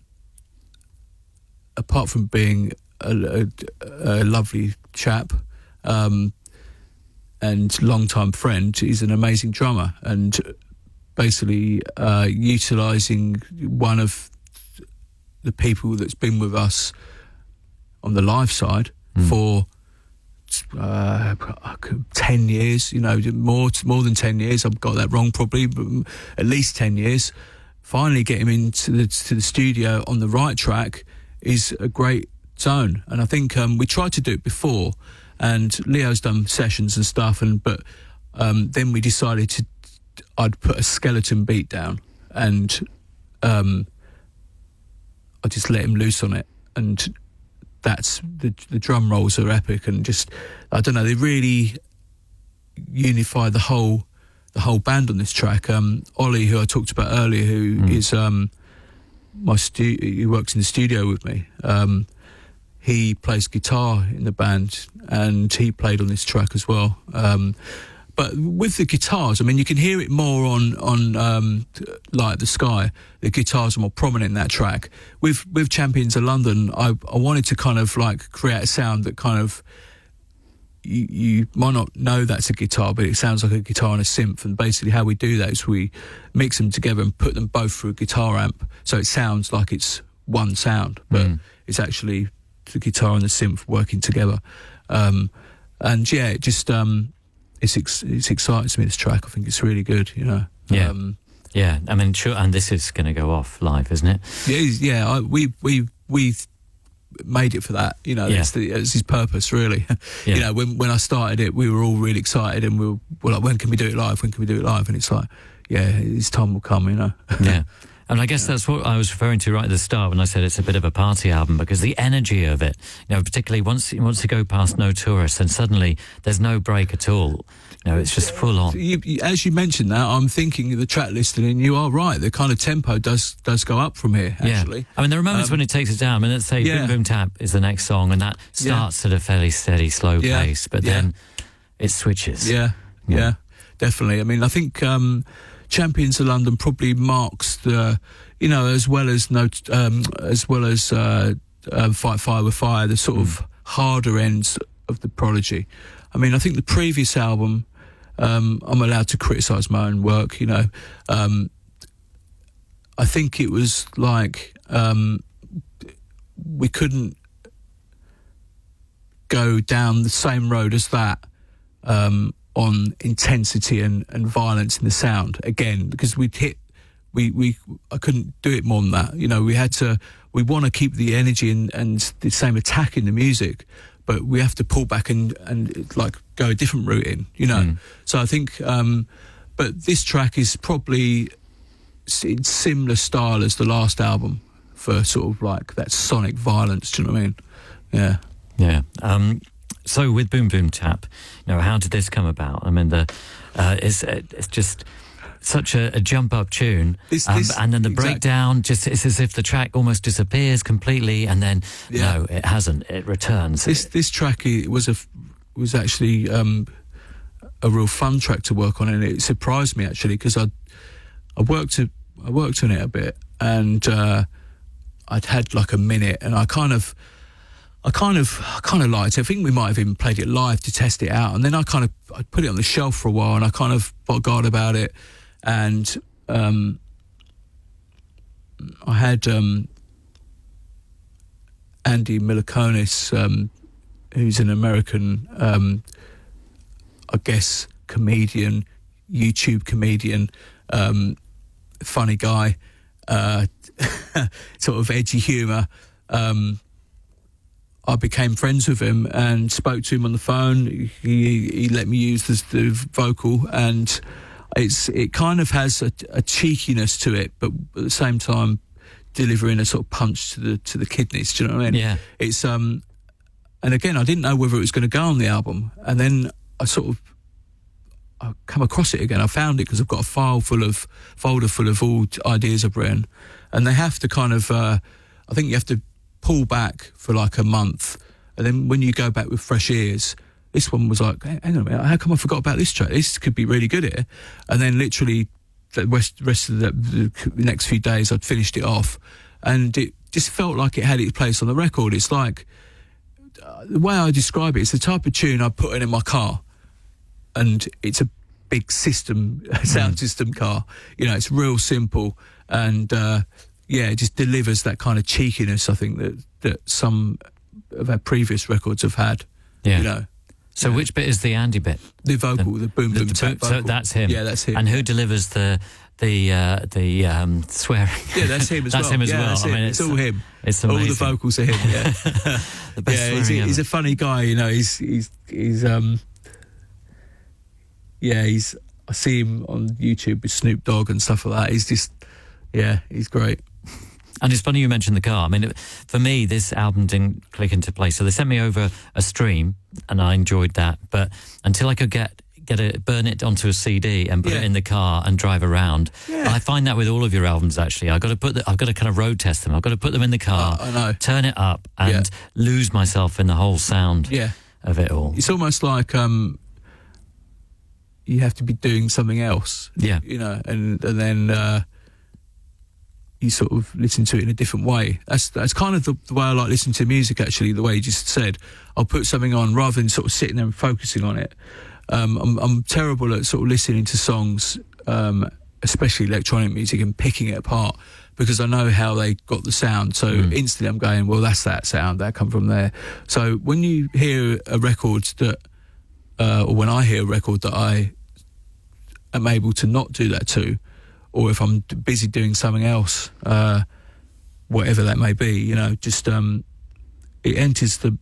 from being a lovely chap and long-time friend, he's an amazing drummer, and basically utilising one of the people that's been with us on the live side for 10 years, more than 10 years. I've got that wrong probably, but at least 10 years. Finally get him into the studio on the right track is a great zone. And I think we tried to do it before, and Leo's done sessions and stuff, but then we decided I'd put a skeleton beat down, and I just let him loose on it, and that's the drum rolls are epic, and just, I don't know, they really unify the whole band on this track. Ollie, who I talked about earlier, who is he works in the studio with me. He plays guitar in the band, and he played on this track as well. But with the guitars, I mean, you can hear it more on Light the Sky. The guitars are more prominent in that track. With Champions of London, I wanted to kind of like create a sound that kind of, you might not know that's a guitar, but it sounds like a guitar and a synth. And basically how we do that is we mix them together and put them both through a guitar amp, so it sounds like it's one sound, but it's actually the guitar and the synth working together. And yeah, it just it's exciting to me, this track. I think it's really good, Yeah. Yeah, I mean, sure, and this is going to go off live, isn't it? Yeah. We made it for that, That's his purpose, really. Yeah. When I started it, we were all really excited, and we were like, when can we do it live? And it's like, yeah, his time will come, Yeah. And I guess that's what I was referring to right at the start when I said it's a bit of a party album, because the energy of it, particularly once you go past No Tourist, and suddenly there's no break at all. It's just full on. As you mentioned that, I'm thinking of the track listing, and you are right. The kind of tempo does go up from here, actually. Yeah. I mean, there are moments when it takes it down. I mean, let's say Boom Boom Tap is the next song, and that starts at a fairly steady, slow pace, but then it switches. Yeah, definitely. I mean, I think Champions of London probably marks the, as well as Fight Fire with Fire, the sort of harder ends of the Prodigy. I mean, I think the previous album, I'm allowed to criticise my own work, I think it was like we couldn't go down the same road as that on intensity and violence in the sound again, because I couldn't do it more than that. We want to keep the energy and the same attack in the music, but we have to pull back and like go a different route in, So I think, but this track is probably in similar style as the last album for sort of like that sonic violence. Do you know what I mean? Yeah. Yeah. So with Boom Boom Tap, how did this come about? I mean, it's just such a jump up tune, and then the breakdown, just it's as if the track almost disappears completely, and then no, it hasn't. It returns. This track was actually a real fun track to work on, and it surprised me actually, because I worked on it a bit, and I'd had like a minute, and I kind of liked it. I think we might have even played it live to test it out, and then I put it on the shelf for a while, and I kind of forgot about it. And I had Andy Miliconis, who's an American, I guess, comedian, YouTube comedian, funny guy, sort of edgy humour. I became friends with him and spoke to him on the phone. He let me use the vocal, and it kind of has a cheekiness to it, but at the same time delivering a sort of punch to the kidneys. Do you know what I mean? Yeah. It's and again, I didn't know whether it was going to go on the album, and then I come across it again. I found it because I've got a folder full of all ideas I've written, and they have to kind of I think you have to pull back for like a month, and then when you go back with fresh ears, this one was like, hang on a minute, how come I forgot about this track? This could be really good here. And then literally the rest of the next few days I'd finished it off, and it just felt like it had its place on the record. It's like, the way I describe it, it's the type of tune I put in my car, and it's a big sound system car. You know, it's real simple, and it just delivers that kind of cheekiness, I think, that some of our previous records have had. Yeah. You know. So which bit is the Andy bit? The vocal, the boom boom tap vocal. So that's him. Yeah, that's him. And who delivers the swearing? Yeah, that's him as that's well. him as yeah, well. I mean, it's all him. It's amazing. All the vocals are him. Yeah, the best swearing ever. He's a funny guy. You know, he's I see him on YouTube with Snoop Dogg and stuff like that. He's just, he's great. And it's funny you mentioned the car. I mean, for me, this album didn't click into place. So they sent me over a stream, and I enjoyed that. But until I could burn it onto a CD and put it in the car and drive around. Yeah. I find that with all of your albums, actually. I've got to kind of road test them. I've got to put them in the car, turn it up, and lose myself in the whole sound of it all. It's almost like you have to be doing something else. Yeah. You know, and then you sort of listen to it in a different way. That's kind of the way I like listening to music, actually, the way you just said. I'll put something on rather than sort of sitting there and focusing on it. I'm terrible at sort of listening to songs, especially electronic music, and picking it apart, because I know how they got the sound. So instantly I'm going, well, that's that sound, that come from there. So when you hear a record that, or when I hear a record that I am able to not do that to, or if I'm busy doing something else, whatever that may be, you know, just it enters the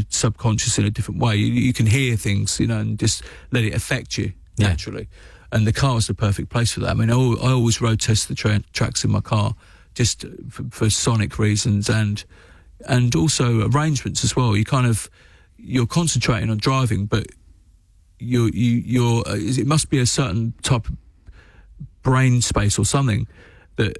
subconscious in a different way. You can hear things, you know, and just let it affect you naturally. And the car is the perfect place for that. I mean, I always road test the tracks in my car, just for sonic reasons and also arrangements as well. You're concentrating on driving, but you're it must be a certain type of brain space or something that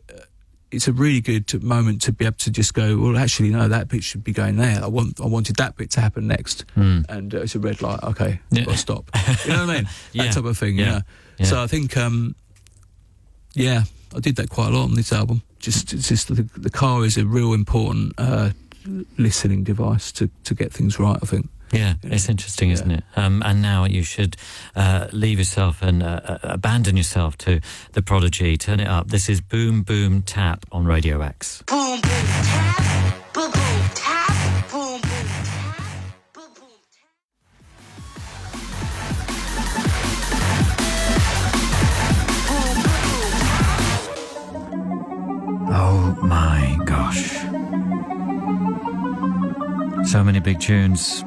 it's a really good moment to be able to just go, well, actually, no, that bit should be going there. I wanted that bit to happen next, and it's a red light. Okay, I've got to stop. You know what I mean? That type of thing. Yeah. So I think, I did that quite a lot on this album. It's just the car is a real important listening device to get things right, I think. Yeah, it's interesting, isn't it? And now you should leave yourself and abandon yourself to the Prodigy. Turn it up. This is Boom Boom Tap on Radio X. Boom, boom, tap. Boom, boom, tap. Boom, boom, tap. Boom, boom, tap. Oh my gosh. So many big tunes.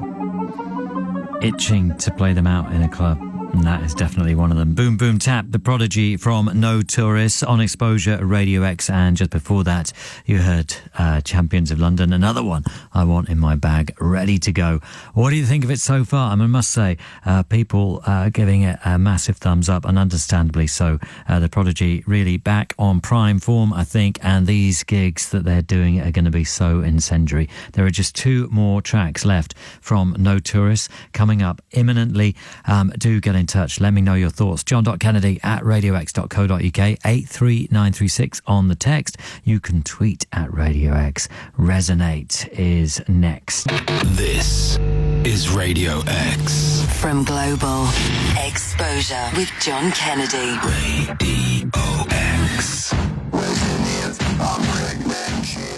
Itching to play them out in a club, and that is definitely one of them. Boom Boom Tap, the Prodigy from No Tourist on Exposure Radio X, and just before that you heard Champions of London, another one I want in my bag, ready to go. What do you think of it so far? I mean, I must say, people giving it a massive thumbs up, and understandably so. The Prodigy really back on prime form, I think, and these gigs that they're doing are going to be so incendiary. There are just 2 more tracks left from No Tourist coming up imminently. Do get in touch. Let me know your thoughts. john.kennedy@radiox.co.uk, 83936 on the text. You can tweet at Radio X. Resonate is next. This is Radio X. From Global Exposure with John Kennedy. Radio X. Resonance of pregnancy.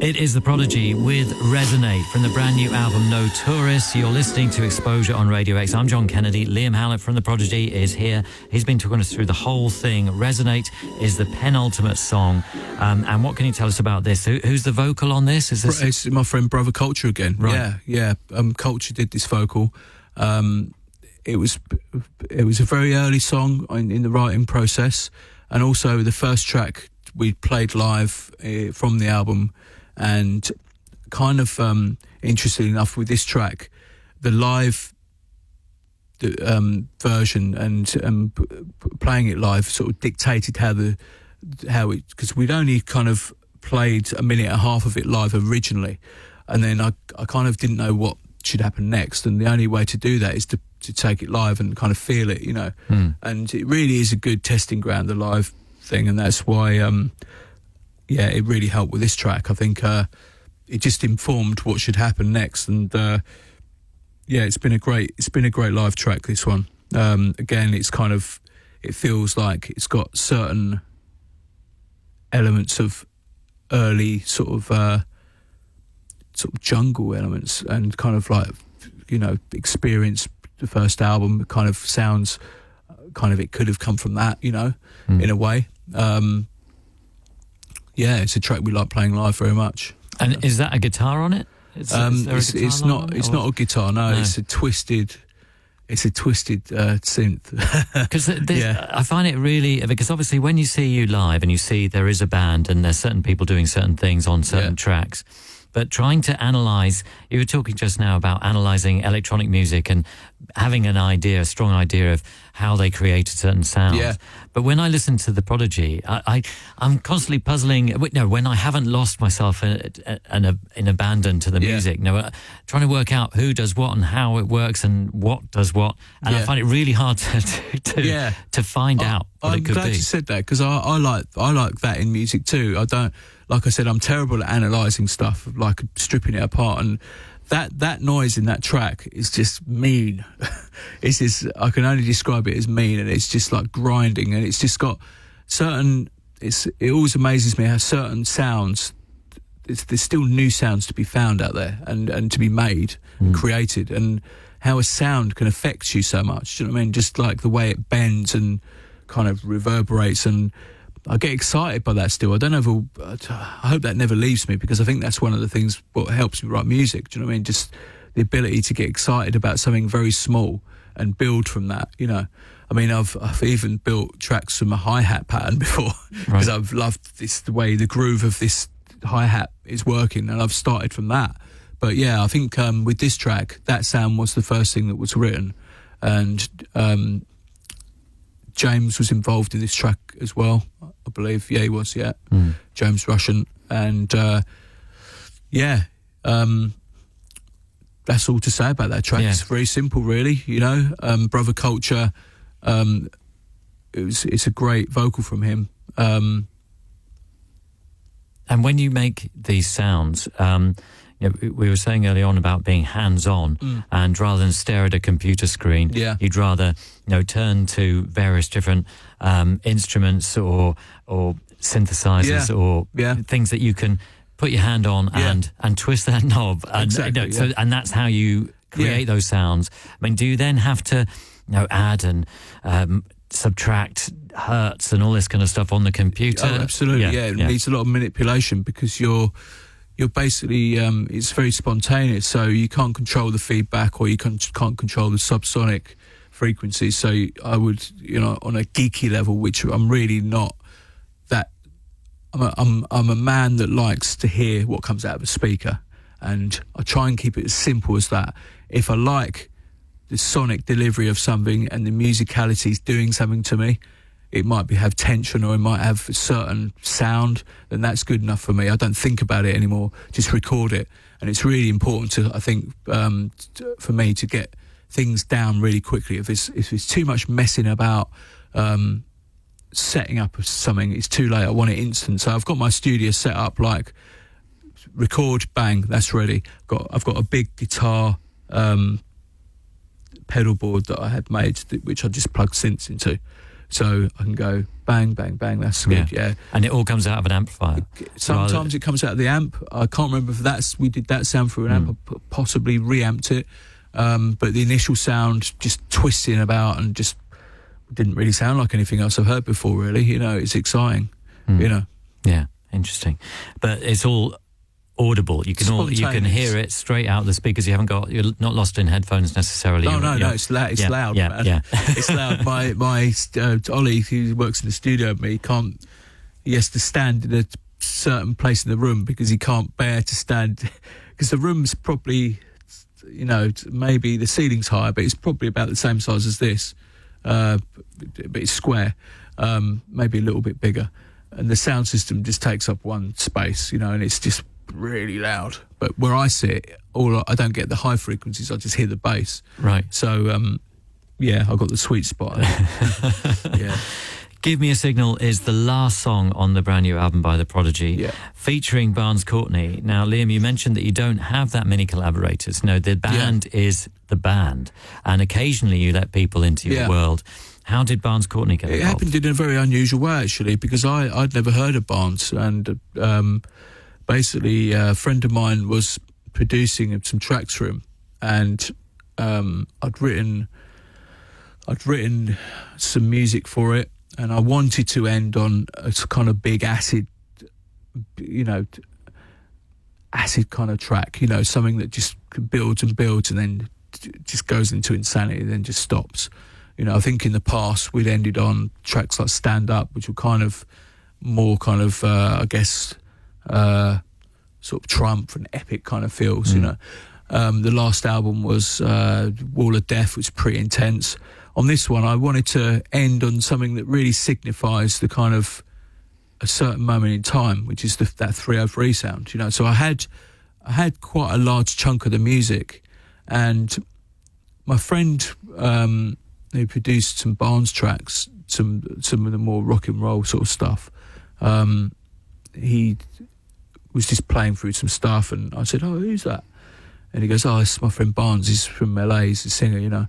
It is the Prodigy with Resonate from the brand new album No Tourist. You're listening to Exposure on Radio X. I'm John Kennedy. Liam Howlett from the Prodigy is here. He's been talking us through the whole thing. Resonate is the penultimate song. And what can you tell us about this? Who's the vocal on this? Is this? It's my friend Brother Culture again. Right. Yeah. Culture did this vocal. It was a very early song in the writing process, and also the first track we played live from the album. And kind of interestingly enough, with this track, the live version and playing it live sort of dictated how it, because we'd only kind of played a minute and a half of it live originally, and then I kind of didn't know what should happen next, and the only way to do that is to take it live and kind of feel it, you know. And it really is a good testing ground, the live thing, and that's why it really helped with this track. I think it just informed what should happen next, and it's been a great live track, this one. Again, it's kind of, it feels like it's got certain elements of early sort of jungle elements, and kind of like, you know, Experience, the first album, kind of sounds kind of, it could have come from that, you know, in a way. It's a track we like playing live very much. And is that a guitar on it? It's not a guitar. No, it's a twisted synth. Because I find it really, because obviously when you see you live and you see there is a band and there's certain people doing certain things on certain tracks, but trying to analyse, you were talking just now about analysing electronic music and having a strong idea of how they created certain sounds. Yeah. But when I listen to the Prodigy, I'm constantly puzzling. When I haven't lost myself in abandon to the music, trying to work out who does what and how it works and what does what, and I find it really hard to find out what it could be. I'm glad you said that, because I like that in music too. I don't, like I said, I'm terrible at analysing stuff, like stripping it apart, and that noise in that track is just mean. It's just, I can only describe it as mean, and it's just like grinding, and it's just got certain, it always amazes me how certain sounds, there's still new sounds to be found out there and to be made and created, and how a sound can affect you so much. Do you know what I mean? Just like the way it bends and kind of reverberates, and I get excited by that still. I hope that never leaves me, because I think that's one of the things what helps me write music. Do you know what I mean? Just the ability to get excited about something very small and build from that, you know. I mean, I've even built tracks from a hi-hat pattern before, because I've loved the way the groove of this hi-hat is working, and I've started from that. But yeah, I think with this track, that sound was the first thing that was written, and James was involved in this track as well, I believe. Yeah, he was, James Russian. And that's all to say about that track. It's very simple, really, you know. Brother Culture, it's a great vocal from him. And when you make these sounds, we were saying early on about being hands-on, and rather than stare at a computer screen, you'd rather turn to various different instruments or synthesizers or things that you can put your hand on and twist that knob, and and that's how you create those sounds. I mean, do you then have to add and subtract hertz and all this kind of stuff on the computer? Oh, absolutely. It needs a lot of manipulation, because you're basically, it's very spontaneous, so you can't control the feedback, or you can't control the subsonic frequencies. So I would, on a geeky level, which I'm really not, that I'm a man that likes to hear what comes out of a speaker, and I try and keep it as simple as that. If I like the sonic delivery of something and the musicality is doing something to me, it might have tension, or it might have a certain sound, then that's good enough for me. I don't think about it anymore, just record it. And it's really important to, I think, for me to get things down really quickly. If it's too much messing about setting up something, it's too late. I want it instant. So I've got my studio set up like record, bang, that's ready. I've got a big guitar pedal board that I had made, which I just plug synths into. So I can go bang, bang, bang, that's good, And it all comes out of an amplifier? Sometimes it comes out of the amp. I can't remember if we did that sound through an amp, I possibly reamped it. But the initial sound, just twisting about, and just didn't really sound like anything else I've heard before, really. It's exciting, Yeah, interesting. But it's all audible. You can hear it straight out the speakers. You're not lost in headphones necessarily. No, it's loud. It's loud, man. Yeah. It's loud. My Ollie, who works in the studio with me, he has to stand in a certain place in the room, because he can't bear to stand, because the room's probably, maybe the ceiling's higher, but it's probably about the same size as this, but it's square, maybe a little bit bigger, and the sound system just takes up one space, and it's just really loud. But where I sit, I don't get the high frequencies. I just hear the bass. Right. So yeah, I got the sweet spot. Yeah. Give Me a Signal is the last song on the brand new album by The Prodigy, Yeah. featuring Barnes Courtney. Now, Liam, you mentioned that you don't have that many collaborators. No, the band is the band, and occasionally you let people into your world. How did Barnes Courtney get involved? It happened in a very unusual way, actually, because I'd never heard of Barnes, and basically a friend of mine was producing some tracks for him, and I'd written some music for it, and I wanted to end on a kind of big acid kind of track, something that just builds and builds and then just goes into insanity and then just stops. I think in the past we'd ended on tracks like Stand Up, which were kind of more I guess, sort of triumph and epic kind of feels, The last album was Wall of Death, which was pretty intense. On this one, I wanted to end on something that really signifies the kind of a certain moment in time, which is that 303 sound, So I had quite a large chunk of the music, and my friend who produced some Barnes tracks, some of the more rock and roll sort of stuff, he was just playing through some stuff, and I said, "Oh, who's that?" And he goes, "Oh, it's my friend Barnes. He's from LA. He's a singer,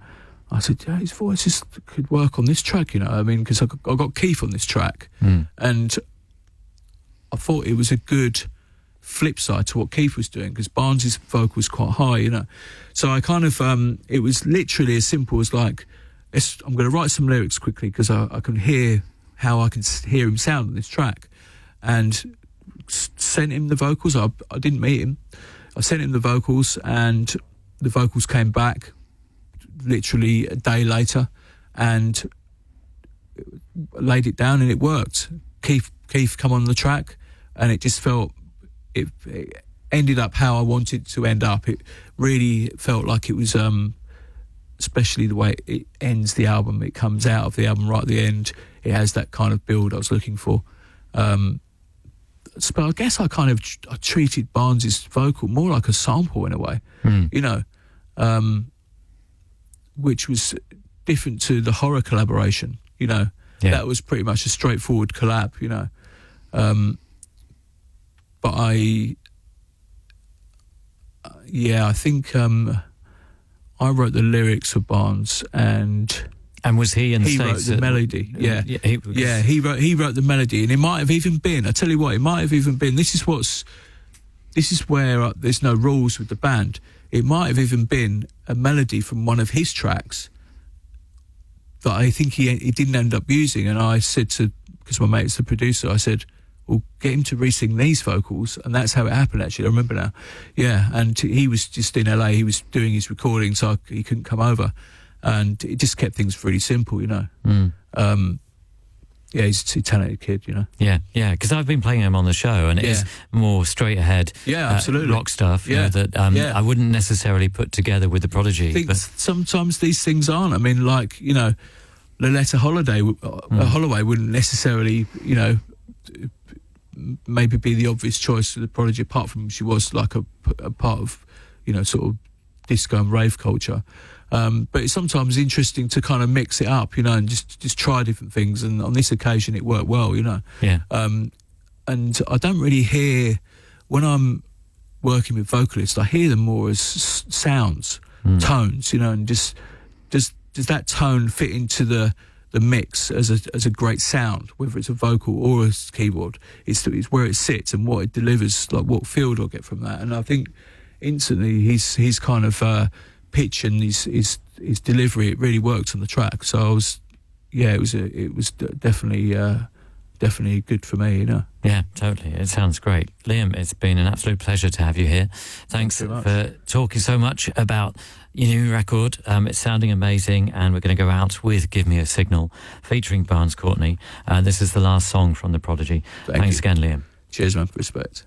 I said, "Yeah, his voice could work on this track, because I got Keith on this track, and I thought it was a good flip side to what Keith was doing, because Barnes' vocal was quite high, So I kind of, it was literally as simple as like, I'm going to write some lyrics quickly because I can hear how I can hear him sound on this track, and sent him the vocals. I didn't meet him. I sent him the vocals, and the vocals came back literally a day later, and laid it down, and it worked. Keith come on the track, and it just felt it ended up how I wanted to end up. It really felt like it was, especially the way it ends the album. It comes out of the album right at the end. It has that kind of build I was looking for. But I guess I treated Barnes' vocal more like a sample in a way, which was different to the Horror collaboration, That was pretty much a straightforward collab, But I think I wrote the lyrics for Barnes, and was he in the States? He wrote the melody. Yeah, he wrote the melody, and it might have even been. I tell you what, it might have even been. This is where there's no rules with the band. It might have even been a melody from one of his tracks that I think he didn't end up using. And I said because my mate's the producer, I said, "Well, get him to re-sing these vocals," and that's how it happened. Actually, I remember now. Yeah, and he was just in LA. He was doing his recording, so he couldn't come over. And it just kept things really simple, Yeah, he's a talented kid, Yeah, because I've been playing him on the show, and it is more straight ahead, absolutely, rock stuff. That I wouldn't necessarily put together with the Prodigy. I think sometimes these things aren't. I mean, like Loletta Holloway wouldn't necessarily, maybe be the obvious choice for the Prodigy, apart from she was like a part of, sort of disco and rave culture. But it's sometimes interesting to kind of mix it up, and just try different things. And on this occasion, it worked well, Yeah. And I don't really hear, when I'm working with vocalists, I hear them more as sounds, tones, and just does that tone fit into the mix as a great sound, whether it's a vocal or a keyboard. It's where it sits and what it delivers, like what feel do I get from that. And I think instantly he's kind of pitch and his delivery, it really worked on the track. So it was definitely good for me, Yeah, totally. It sounds great. Liam, it's been an absolute pleasure to have you here. Thanks for talking so much about your new record. It's sounding amazing, and we're going to go out with Give Me a Signal, featuring Barnes Courtney. This is the last song from The Prodigy. Thanks again, Liam. Cheers, man. Respect.